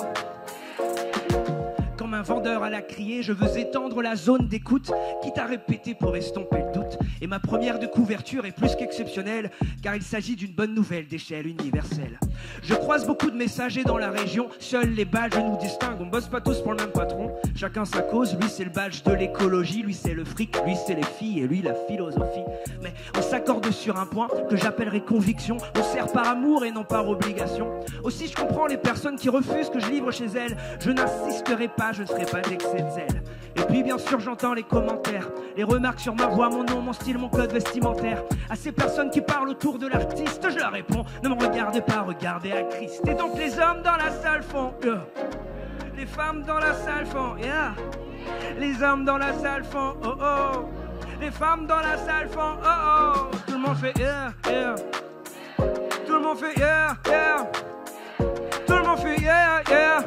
Comme un vendeur à la criée, je veux étendre la zone d'écoute, quitte à répéter pour estomper le doute. Et ma première de couverture est plus qu'exceptionnelle, car il s'agit d'une bonne nouvelle d'échelle universelle. Je croise beaucoup de messagers dans la région, seuls les badges nous distinguent. On bosse pas tous pour le même patron, chacun sa cause. Lui c'est le badge de l'écologie, lui c'est le fric, lui c'est les filles et lui la philosophie. Mais on s'accorde sur un point que j'appellerai conviction. On sert par amour et non par obligation. Aussi je comprends les personnes qui refusent que je livre chez elles. Je n'insisterai pas, je ne ferai pas d'excès de zèle. Et puis bien sûr j'entends les commentaires, les remarques sur ma voix, mon nom, mon style, mon code vestimentaire. À ces personnes qui parlent autour de l'artiste, je leur réponds ne me regardez pas, regardez à Christ. Et donc les hommes dans la salle font yeah. Les femmes dans la salle font yeah. Les hommes dans la salle font oh oh. Les femmes dans la salle font oh oh. Tout le monde fait yeah yeah. Tout le monde fait yeah yeah. Tout le monde fait yeah yeah.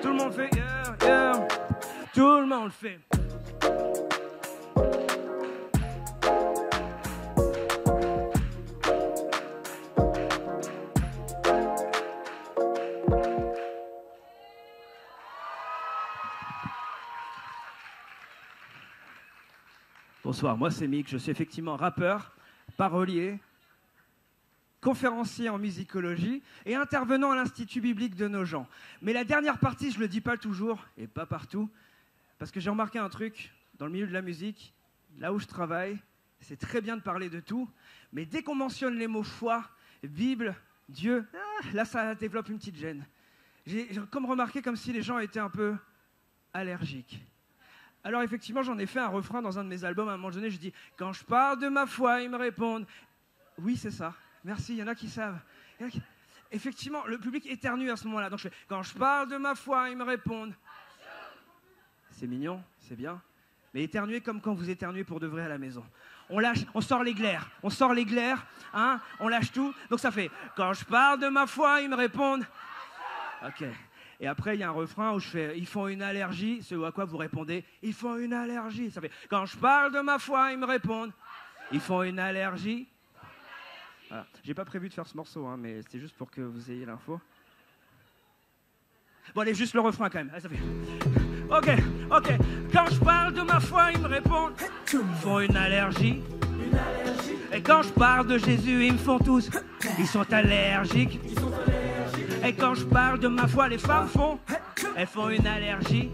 Tout le monde fait yeah yeah. Tout le monde fait. Bonsoir, moi c'est Mick, je suis effectivement rappeur, parolier, conférencier en musicologie et intervenant à l'Institut biblique de Nogent. Mais la dernière partie, je ne le dis pas toujours et pas partout, parce que j'ai remarqué un truc dans le milieu de la musique, là où je travaille, c'est très bien de parler de tout, mais dès qu'on mentionne les mots foi, Bible, Dieu, là ça développe une petite gêne. J'ai comme remarqué comme si les gens étaient un peu allergiques. Alors effectivement, j'en ai fait un refrain dans un de mes albums. À un moment donné, je dis « Quand je parle de ma foi, ils me répondent. » Oui, c'est ça. Merci, il y en a qui savent. Effectivement, le public éternue à ce moment-là. Donc je fais « Quand je parle de ma foi, ils me répondent. » C'est mignon, c'est bien. Mais éternuer comme quand vous éternuez pour de vrai à la maison. On lâche, on sort les glaires. On sort les glaires, hein, on lâche tout. Donc ça fait « Quand je parle de ma foi, ils me répondent. » Ok. Et après, il y a un refrain où je fais « Ils font une allergie », ce à quoi vous répondez « Ils font une allergie ». Ça fait « Quand je parle de ma foi, ils me répondent « Ils font une allergie ». Voilà. J'ai pas prévu de faire ce morceau, hein, mais c'est juste pour que vous ayez l'info. Bon, allez, juste le refrain quand même. Allez, ça fait « Ok, ok. Quand je parle de ma foi, ils me répondent « Ils font une allergie ». Et quand je parle de Jésus, ils me font tous « Ils sont allergiques ». Et quand je parle de ma foi, les femmes font, elles font une allergie.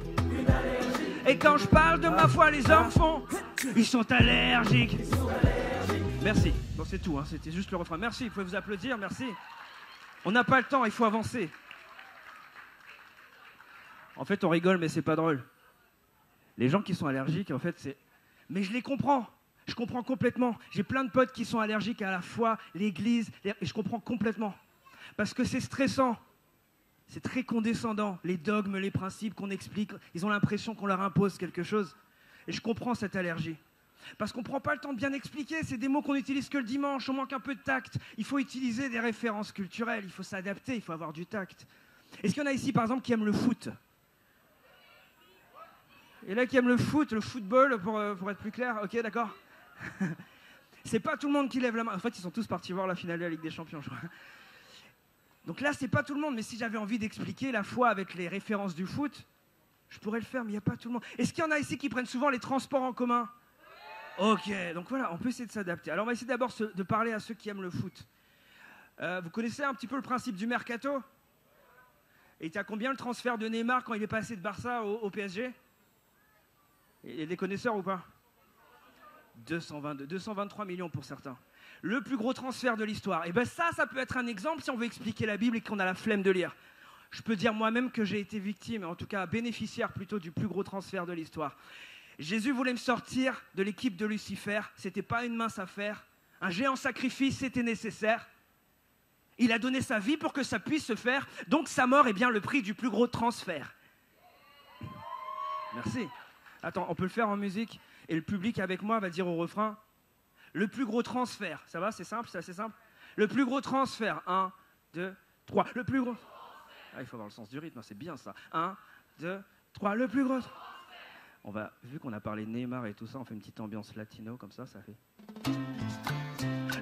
Et quand je parle de ma foi, les hommes font, ils sont allergiques. Merci. Bon, c'est tout, hein, c'était juste le refrain. Merci, vous pouvez vous applaudir, merci. On n'a pas le temps, il faut avancer. En fait, on rigole, mais c'est pas drôle. Les gens qui sont allergiques, en fait, c'est... Mais je les comprends. Je comprends complètement. J'ai plein de potes qui sont allergiques à la foi, l'église, et je comprends complètement. Parce que c'est stressant, c'est très condescendant, les dogmes, les principes qu'on explique, ils ont l'impression qu'on leur impose quelque chose. Et je comprends cette allergie. Parce qu'on ne prend pas le temps de bien expliquer, c'est des mots qu'on n'utilise que le dimanche, on manque un peu de tact. Il faut utiliser des références culturelles, il faut s'adapter, il faut avoir du tact. Est-ce qu'il y en a ici, par exemple, qui aiment le foot? Et là, qui aiment le foot, le football, pour être plus clair, ok, d'accord. C'est pas tout le monde qui lève la main. En fait, ils sont tous partis voir la finale de la Ligue des Champions, je crois. Donc là, c'est pas tout le monde, mais si j'avais envie d'expliquer la foi avec les références du foot, je pourrais le faire, mais il n'y a pas tout le monde. Est-ce qu'il y en a ici qui prennent souvent les transports en commun? Ok, donc voilà, on peut essayer de s'adapter. Alors on va essayer d'abord de parler à ceux qui aiment le foot. Vous connaissez un petit peu le principe du mercato? Et il était à combien le transfert de Neymar quand il est passé de Barça au PSG? Il y a des connaisseurs ou pas? 223 millions pour certains. Le plus gros transfert de l'histoire. Et bien ça peut être un exemple si on veut expliquer la Bible et qu'on a la flemme de lire. Je peux dire moi-même que j'ai été victime, en tout cas bénéficiaire plutôt du plus gros transfert de l'histoire. Jésus voulait me sortir de l'équipe de Lucifer, c'était pas une mince affaire. Un géant sacrifice, c'était nécessaire. Il a donné sa vie pour que ça puisse se faire, donc sa mort est bien le prix du plus gros transfert. Merci. Attends, on peut le faire en musique, et le public avec moi va dire au refrain, le plus gros transfert. Ça va, c'est simple, c'est assez simple. Le plus gros transfert, 1, 2, 3, le plus gros... Ah, il faut avoir le sens du rythme, c'est bien ça. 1, 2, 3, le plus gros... On va, vu qu'on a parlé de Neymar et tout ça, on fait une petite ambiance latino, comme ça fait...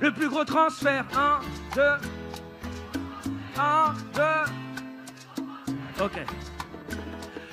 Le plus gros transfert, 1, 2... 1, 2... Ok.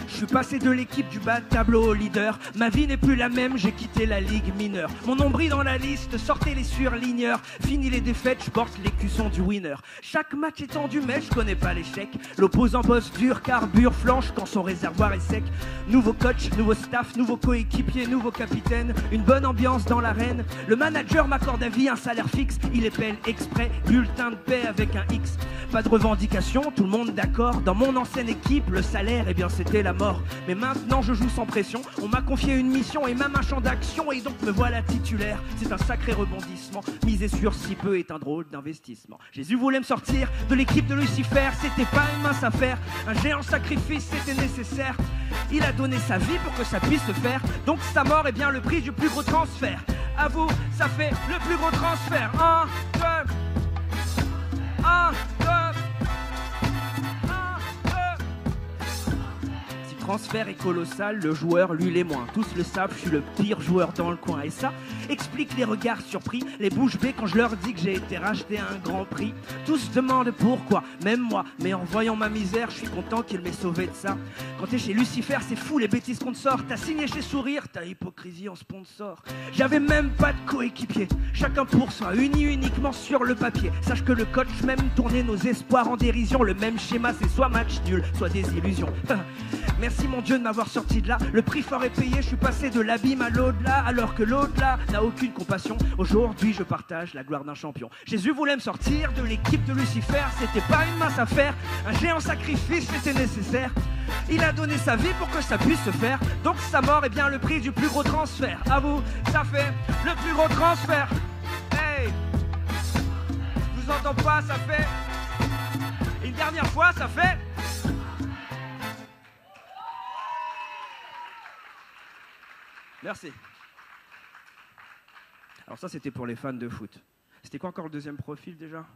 Je suis passé de l'équipe du bas de tableau au leader. Ma vie n'est plus la même, j'ai quitté la ligue mineure. Mon nombril dans la liste, sortez les surligneurs. Fini les défaites, je porte l'écusson du winner. Chaque match est tendu, mais je connais pas l'échec. L'opposant bosse dur, carbure, flanche quand son réservoir est sec. Nouveau coach, nouveau staff, nouveau coéquipier, nouveau capitaine. Une bonne ambiance dans l'arène. Le manager m'accorde à vie un salaire fixe. Il épelle exprès, bulletin de paix avec un X. Pas de revendication, tout le monde d'accord. Dans mon ancienne équipe, le salaire, eh bien c'était la mort. Mais maintenant je joue sans pression. On m'a confié une mission et même un champ d'action. Et donc me voilà titulaire. C'est un sacré rebondissement. Miser sur si peu est un drôle d'investissement. Jésus voulait me sortir de l'équipe de Lucifer. C'était pas une mince affaire. Un géant sacrifice, c'était nécessaire. Il a donné sa vie pour que ça puisse se faire. Donc sa mort est bien le prix du plus gros transfert. À vous, ça fait le plus gros transfert. 1, 2... 1, 2... Le transfert est colossal, le joueur, lui, l'est moins. Tous le savent, je suis le pire joueur dans le coin. Et ça explique les regards surpris, les bouches bées quand je leur dis que j'ai été racheté à un grand prix. Tous demandent pourquoi, même moi. Mais en voyant ma misère, je suis content qu'il m'ait sauvé de ça. Quand t'es chez Lucifer, c'est fou les bêtises qu'on te sort. T'as signé chez Sourire, t'as hypocrisie en sponsor. J'avais même pas de coéquipier, chacun pour soi, unis uniquement sur le papier. Sache que le coach même tournait nos espoirs en dérision. Le même schéma, c'est soit match nul, soit des illusions. Merci mon Dieu de m'avoir sorti de là. Le prix fort est payé, je suis passé de l'abîme à l'au-delà. Alors que l'au-delà n'a aucune compassion. Aujourd'hui je partage la gloire d'un champion. Jésus voulait me sortir de l'équipe de Lucifer. C'était pas une mince affaire. Un géant sacrifice, c'était nécessaire. Il a donné sa vie pour que ça puisse se faire. Donc sa mort est bien le prix du plus gros transfert. À vous, ça fait le plus gros transfert. Hey, je vous entends pas, ça fait... Une dernière fois, ça fait... Merci. Alors ça, c'était pour les fans de foot. C'était quoi encore le deuxième profil déjà?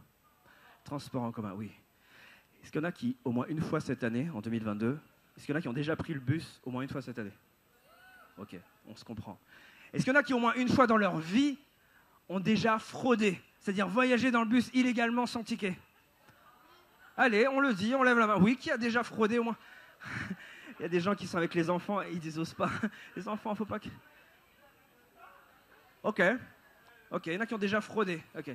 Transport en commun, oui. Est-ce qu'il y en a qui, au moins une fois cette année, en 2022, est-ce qu'il y en a qui ont déjà pris le bus au moins une fois cette année? Ok, on se comprend. Est-ce qu'il y en a qui, au moins une fois dans leur vie, ont déjà fraudé? C'est-à-dire voyagé dans le bus illégalement sans ticket? Allez, on le dit, on lève la main. Oui, qui a déjà fraudé au moins? Il y a des gens qui sont avec les enfants et ils osent pas. Les enfants, faut pas que... Ok, il y en a qui ont déjà fraudé. Ok.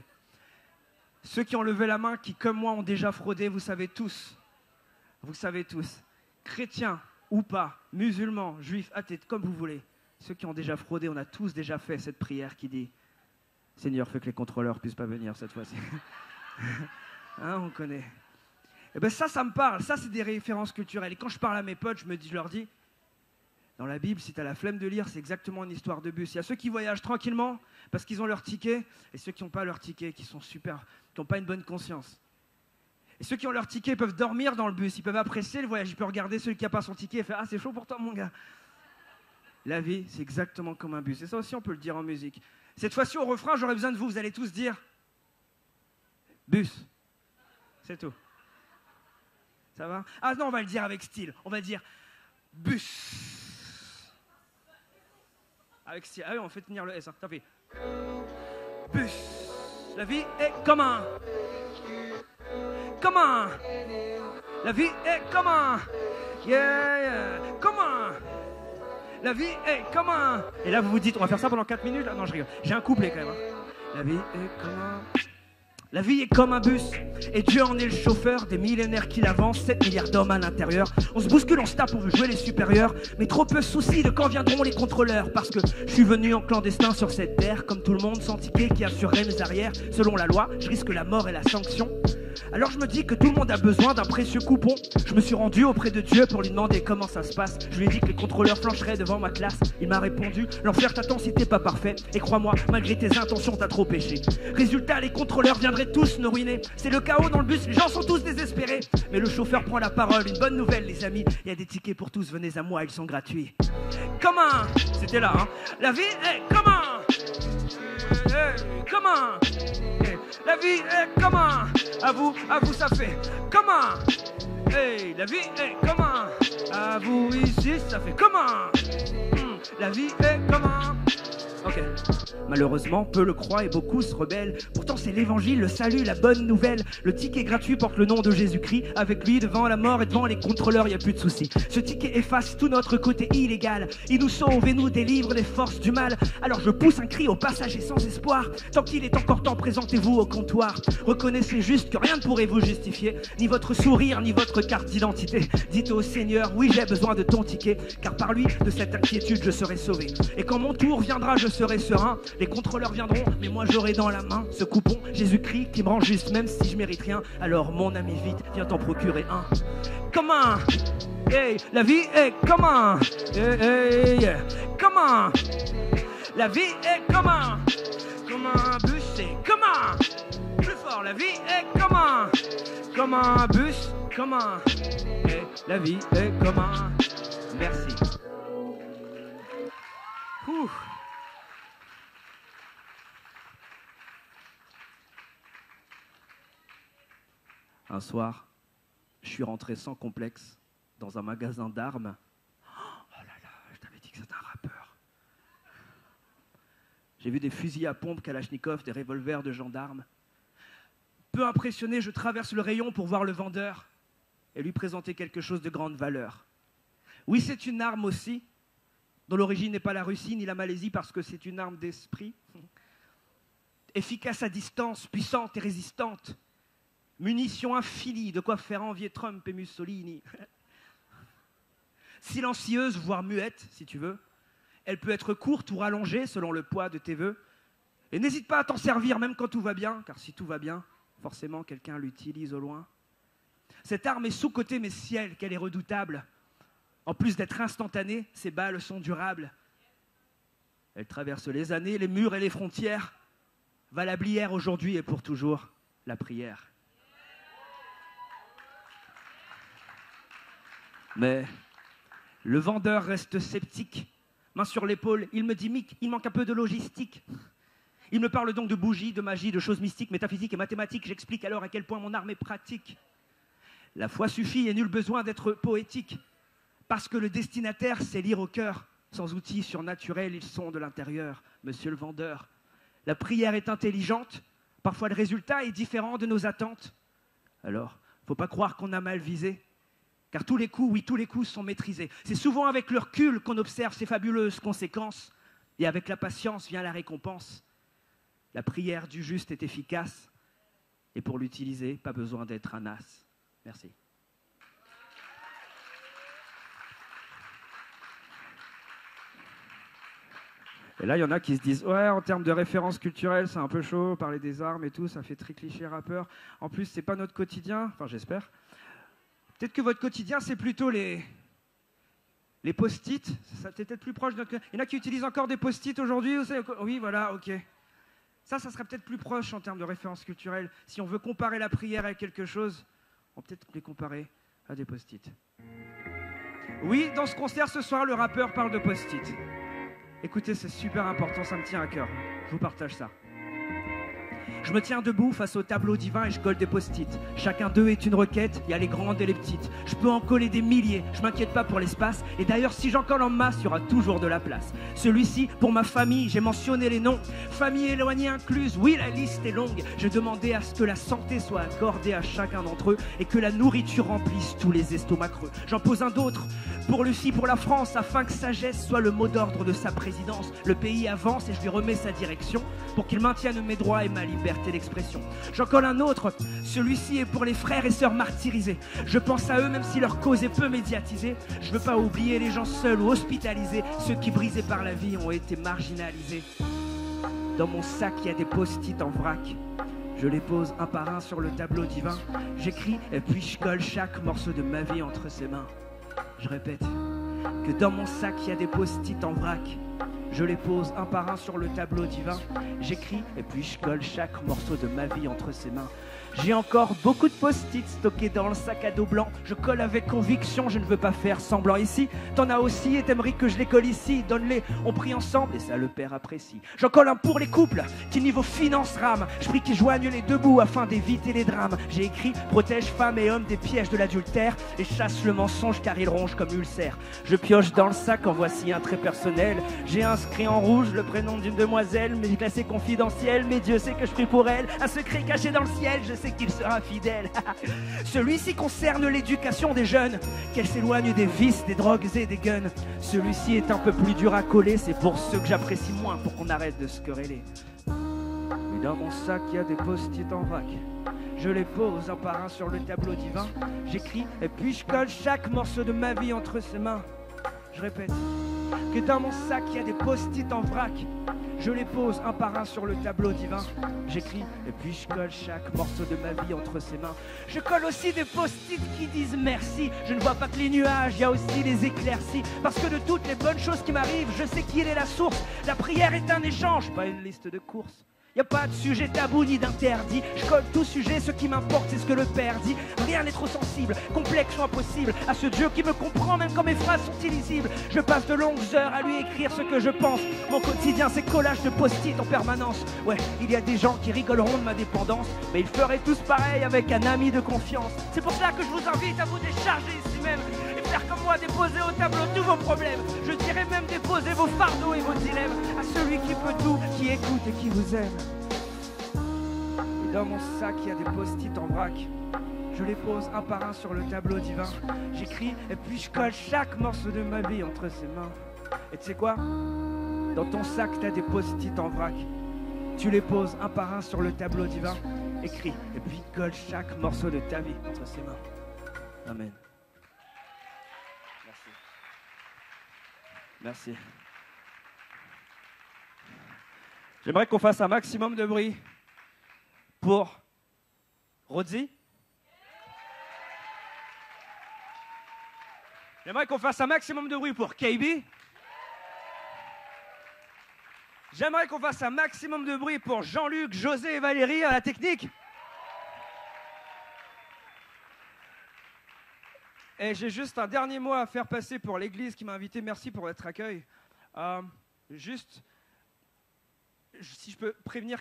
Ceux qui ont levé la main, qui comme moi ont déjà fraudé, vous savez tous, chrétiens ou pas, musulmans, juifs, athées, comme vous voulez, ceux qui ont déjà fraudé, on a tous déjà fait cette prière qui dit « Seigneur, fais que les contrôleurs puissent pas venir cette fois-ci. » Hein, on connaît. Et bien ça me parle, ça c'est des références culturelles. Et quand je parle à mes potes, je leur dis, dans la Bible, si tu as la flemme de lire, c'est exactement une histoire de bus. Il y a ceux qui voyagent tranquillement parce qu'ils ont leur ticket, et ceux qui n'ont pas leur ticket, qui sont super, qui n'ont pas une bonne conscience. Et ceux qui ont leur ticket peuvent dormir dans le bus, ils peuvent apprécier le voyage, ils peuvent regarder celui qui n'a pas son ticket et faire « Ah, c'est chaud pour toi mon gars !» La vie, c'est exactement comme un bus. Et ça aussi, on peut le dire en musique. Cette fois-ci, au refrain, j'aurai besoin de vous, vous allez tous dire « Bus ». C'est tout. Ça va? Ah non, on va le dire avec style. On va dire bus. Avec style. Ah oui, on fait tenir le S. Hein. Ça fait bus. La vie est comme un. Comme un. La vie est comme un. Yeah. Comme un. La vie est comme un. Et là, vous vous dites, on va faire ça pendant 4 minutes. Ah non, je rigole. J'ai un couplet quand même. Hein. La vie est comme un. La vie est comme un bus, et Dieu en est le chauffeur, des millénaires qui l'avancent, 7 milliards d'hommes à l'intérieur. On se bouscule, on se tape, on veut jouer les supérieurs, mais trop peu soucis de quand viendront les contrôleurs. Parce que je suis venu en clandestin sur cette terre, comme tout le monde, sans ticket qui assurerait mes arrières. Selon la loi, je risque la mort et la sanction. Alors je me dis que tout le monde a besoin d'un précieux coupon. Je me suis rendu auprès de Dieu pour lui demander comment ça se passe. Je lui ai dit que les contrôleurs flancheraient devant ma classe. Il m'a répondu, l'enfer t'attend si t'es pas parfait. Et crois-moi, malgré tes intentions, t'as trop péché. Résultat, les contrôleurs viendraient tous nous ruiner. C'est le chaos dans le bus, les gens sont tous désespérés. Mais le chauffeur prend la parole, une bonne nouvelle les amis. Il y a des tickets pour tous, venez à moi, ils sont gratuits. Comment? C'était là, hein. La vie est comment? Comment? La vie est comment? À vous ça fait comment? Hey, la vie est comment? À vous ici ça fait comment? La vie est comment? Ok. Malheureusement, peu le croient et beaucoup se rebellent. Pourtant c'est l'évangile, le salut, la bonne nouvelle. Le ticket gratuit porte le nom de Jésus-Christ. Avec lui, devant la mort et devant les contrôleurs, y a plus de soucis. Ce ticket efface tout notre côté illégal. Il nous sauve et nous délivre des forces du mal. Alors je pousse un cri aux passagers sans espoir. Tant qu'il est encore temps, présentez-vous au comptoir. Reconnaissez juste que rien ne pourrait vous justifier. Ni votre sourire, ni votre carte d'identité. Dites au Seigneur, oui j'ai besoin de ton ticket. Car par lui, de cette inquiétude, je serai sauvé. Et quand mon tour viendra, je serai serein. Les contrôleurs viendront, mais moi j'aurai dans la main ce coupon Jésus-Christ qui me rend juste même si je mérite rien. Alors mon ami vite, viens t'en procurer un. Comment? Hey, la vie est comment? Hey, comment? La vie est comment? Comme un bus, c'est comment? Plus fort, la vie est comment? Comme un bus, comment? Hey, la vie est comment? Merci. Ouh. Un soir, je suis rentré sans complexe dans un magasin d'armes. Oh là là, je t'avais dit que c'était un rappeur. J'ai vu des fusils à pompe Kalachnikov, des revolvers de gendarmes. Peu impressionné, je traverse le rayon pour voir le vendeur et lui présenter quelque chose de grande valeur. Oui, c'est une arme aussi, dont l'origine n'est pas la Russie ni la Malaisie parce que c'est une arme d'esprit. Efficace à distance, puissante et résistante. Munitions infinie, de quoi faire envier Trump et Mussolini. Silencieuse, voire muette, si tu veux. Elle peut être courte ou rallongée selon le poids de tes vœux. Et n'hésite pas à t'en servir même quand tout va bien, car si tout va bien, forcément quelqu'un l'utilise au loin. Cette arme est sous-cotée, mais ciel, qu'elle est redoutable. En plus d'être instantanée, ses balles sont durables. Elle traverse les années, les murs et les frontières. Valable hier, aujourd'hui et pour toujours, la prière. Mais le vendeur reste sceptique. Main sur l'épaule, il me dit « Mick, il manque un peu de logistique ». Il me parle donc de bougies, de magie, de choses mystiques, métaphysiques et mathématiques. J'explique alors à quel point mon arme est pratique. La foi suffit et nul besoin d'être poétique. Parce que le destinataire sait lire au cœur. Sans outils surnaturels, ils sont de l'intérieur. Monsieur le vendeur, la prière est intelligente. Parfois le résultat est différent de nos attentes. Alors, faut pas croire qu'on a mal visé. Car tous les coups, oui, tous les coups sont maîtrisés. C'est souvent avec le recul qu'on observe ces fabuleuses conséquences. Et avec la patience vient la récompense. La prière du juste est efficace. Et pour l'utiliser, pas besoin d'être un as. Merci. Et là, il y en a qui se disent « Ouais, en termes de références culturelles, c'est un peu chaud, parler des armes et tout, ça fait très cliché rappeur. En plus, c'est pas notre quotidien. » Enfin, j'espère. Peut-être que votre quotidien, c'est plutôt les post-it. Ça peut-être plus proche de notre... Il y en a qui utilisent encore des post-it aujourd'hui. Oui, voilà, ok. Ça serait peut-être plus proche en termes de références culturelles. Si on veut comparer la prière à quelque chose, on peut peut-être les comparer à des post-it. Oui, dans ce concert ce soir, le rappeur parle de post-it. Écoutez, c'est super important, ça me tient à cœur. Je vous partage ça. Je me tiens debout face au tableau divin et je colle des post-it. Chacun d'eux est une requête, il y a les grandes et les petites. Je peux en coller des milliers, je m'inquiète pas pour l'espace. Et d'ailleurs, si j'en colle en masse, il y aura toujours de la place. Celui-ci, pour ma famille, j'ai mentionné les noms. Famille éloignée incluse, oui, la liste est longue. J'ai demandé à ce que la santé soit accordée à chacun d'entre eux et que la nourriture remplisse tous les estomacs creux. J'en pose un d'autre. Pour Lucie, pour la France, afin que sagesse soit le mot d'ordre de sa présidence. Le pays avance et je lui remets sa direction pour qu'il maintienne mes droits et ma liberté d'expression. J'en colle un autre, celui-ci est pour les frères et sœurs martyrisés. Je pense à eux même si leur cause est peu médiatisée. Je veux pas oublier les gens seuls ou hospitalisés, ceux qui brisés par la vie ont été marginalisés. Dans mon sac, il y a des post-it en vrac. Je les pose un par un sur le tableau divin. J'écris et puis je colle chaque morceau de ma vie entre ses mains. Je répète que dans mon sac il y a des post-it en vrac. Je les pose un par un sur le tableau divin. J'écris et puis je colle chaque morceau de ma vie entre ses mains. J'ai encore beaucoup de post-it stockés dans le sac à dos blanc. Je colle avec conviction, je ne veux pas faire semblant. Ici, t'en as aussi et t'aimerais que je les colle ici. Donne-les, on prie ensemble et ça le père apprécie. J'en colle un pour les couples qui niveau finance rame. Je prie qu'ils joignent les deux bouts afin d'éviter les drames. J'ai écrit protège femmes et hommes des pièges de l'adultère et chasse le mensonge car il ronge comme ulcère. Je pioche dans le sac, en voici un trait personnel. J'ai inscrit en rouge le prénom d'une demoiselle, mais j'ai classé confidentiel. Mais Dieu sait que je prie pour elle, un secret caché dans le ciel. Je sais qu'il sera fidèle. Celui-ci concerne l'éducation des jeunes, qu'elle s'éloigne des vices, des drogues et des guns. Celui-ci est un peu plus dur à coller, c'est pour ceux que j'apprécie moins, pour qu'on arrête de se quereller. Mais dans mon sac, il y a des post-it en vrac. Je les pose un par un sur le tableau divin. J'écris et puis je colle chaque morceau de ma vie entre ses mains. Je répète que dans mon sac, il y a des post-it en vrac. Je les pose un par un sur le tableau divin. J'écris et puis je colle chaque morceau de ma vie entre ses mains. Je colle aussi des post-it qui disent merci. Je ne vois pas que les nuages, il y a aussi les éclaircies. Parce que de toutes les bonnes choses qui m'arrivent, je sais qui est la source. La prière est un échange, pas une liste de courses. Y a pas de sujet tabou ni d'interdit. Je colle tout sujet, ce qui m'importe c'est ce que le Père dit. Rien n'est trop sensible, complexe ou impossible à ce Dieu qui me comprend même quand mes phrases sont illisibles. Je passe de longues heures à lui écrire ce que je pense. Mon quotidien c'est collage de post-it en permanence. Ouais, il y a des gens qui rigoleront de ma dépendance, mais ils feraient tous pareil avec un ami de confiance. C'est pour cela que je vous invite à vous décharger ici même et faire comme moi, déposer au tableau tous vos problèmes. Je dirais même déposer vos fardeaux et vos dilemmes à celui qui peut tout, qui écoute et qui vous aime. Et dans mon sac, il y a des post-it en vrac. Je les pose un par un sur le tableau divin. J'écris et puis je colle chaque morceau de ma vie entre ses mains. Et tu sais quoi? Dans ton sac, t'as des post-it en vrac. Tu les poses un par un sur le tableau divin. Écris et puis colle chaque morceau de ta vie entre ses mains. Amen. Merci. J'aimerais qu'on fasse un maximum de bruit pour Rodzi. J'aimerais qu'on fasse un maximum de bruit pour KB. J'aimerais qu'on fasse un maximum de bruit pour Jean-Luc, José et Valérie à la technique. Et j'ai juste un dernier mot à faire passer pour l'église qui m'a invité. Merci pour votre accueil. Juste, si je peux prévenir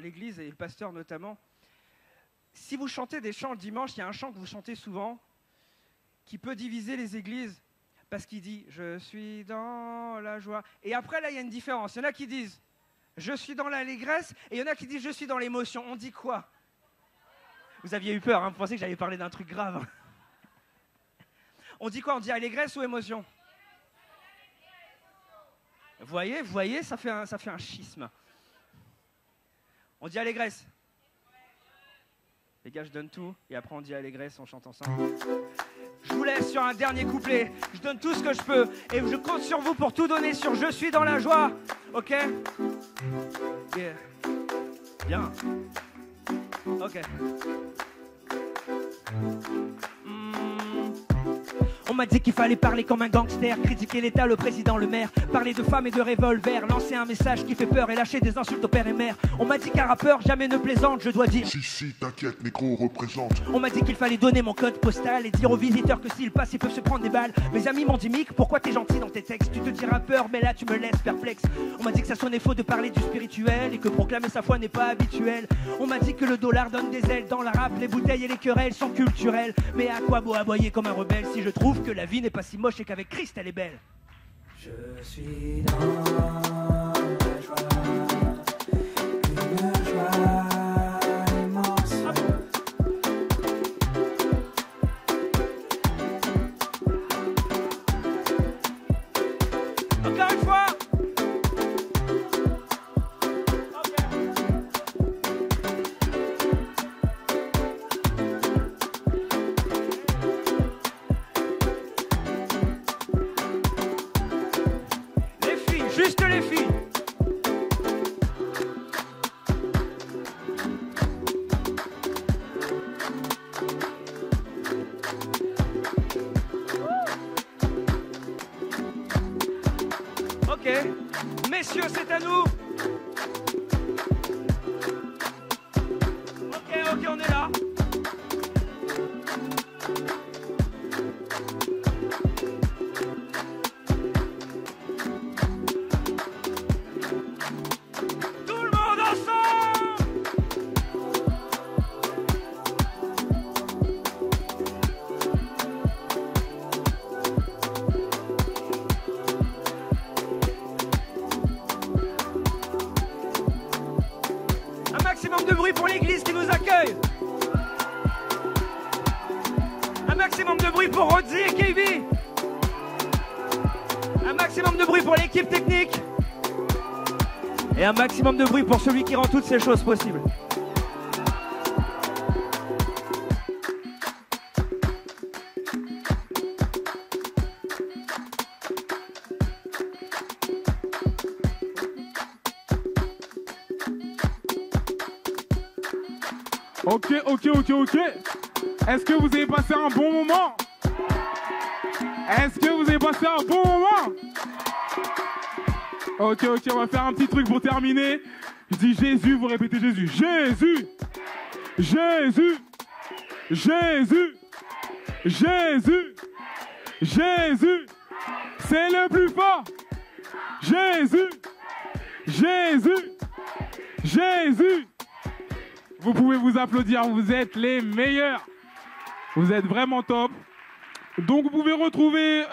l'église et le pasteur notamment, si vous chantez des chants le dimanche, il y a un chant que vous chantez souvent qui peut diviser les églises parce qu'il dit « Je suis dans la joie ». Et après, là, il y a une différence. Il y en a qui disent « Je suis dans l'allégresse » et il y en a qui disent « Je suis dans l'émotion ». On dit quoi? Vous aviez eu peur, hein, vous pensez que j'allais parler d'un truc grave. On dit quoi? On dit allégresse ou émotion? Vous voyez, ça fait un schisme. On dit allégresse. Les gars, je donne tout, et après on dit allégresse, on chante ensemble. Je vous laisse sur un dernier couplet. Je donne tout ce que je peux, et je compte sur vous pour tout donner sur Je suis dans la joie. Ok? Yeah. Bien. Ok. On m'a dit qu'il fallait parler comme un gangster, critiquer l'État, le président, le maire, parler de femmes et de revolver, lancer un message qui fait peur et lâcher des insultes au père et mère. On m'a dit qu'un rappeur jamais ne plaisante, je dois dire Si, t'inquiète, micro représente. On m'a dit qu'il fallait donner mon code postal et dire aux visiteurs que s'ils passent, ils peuvent se prendre des balles. Mes amis m'ont dit Mick, pourquoi t'es gentil dans tes textes? Tu te dis rappeur, mais là tu me laisses perplexe. On m'a dit que ça sonnait faux de parler du spirituel et que proclamer sa foi n'est pas habituel. On m'a dit que le dollar donne des ailes dans la rap, les bouteilles et les querelles sont culturelles. Mais à quoi beau aboyer comme un rebelle si je trouve que la vie n'est pas si moche et qu'avec Christ elle est belle. Je suis dans la joie, une joie immense. Encore une fois. Juste les filles. Ok. Messieurs, c'est à nous. Ok, on est là. Tout le monde ensemble. Un maximum de bruit pour l'église qui nous accueille. Un maximum de bruit pour Rodzi et KB. Un maximum de bruit pour l'équipe technique. Et un maximum de bruit pour celui qui rend toutes ces choses possibles. Ok. Est-ce que vous avez passé un bon moment? Est-ce que vous avez passé un bon moment? Ok, on va faire un petit truc pour terminer. Je dis Jésus, vous répétez Jésus. Jésus, Jésus, Jésus, Jésus, Jésus. C'est le plus fort. Jésus, Jésus, Jésus. Vous pouvez vous applaudir, vous êtes les meilleurs. Vous êtes vraiment top. Donc vous pouvez retrouver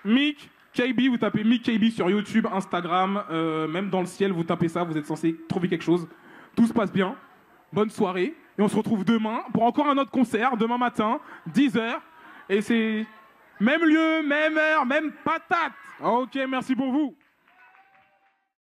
Mick KB, vous tapez Mick KB sur YouTube, Instagram, même dans le ciel, vous tapez ça, vous êtes censé trouver quelque chose. Tout se passe bien. Bonne soirée. Et on se retrouve demain pour encore un autre concert, demain matin, 10h. Et c'est même lieu, même heure, même patate. Ok, merci pour vous.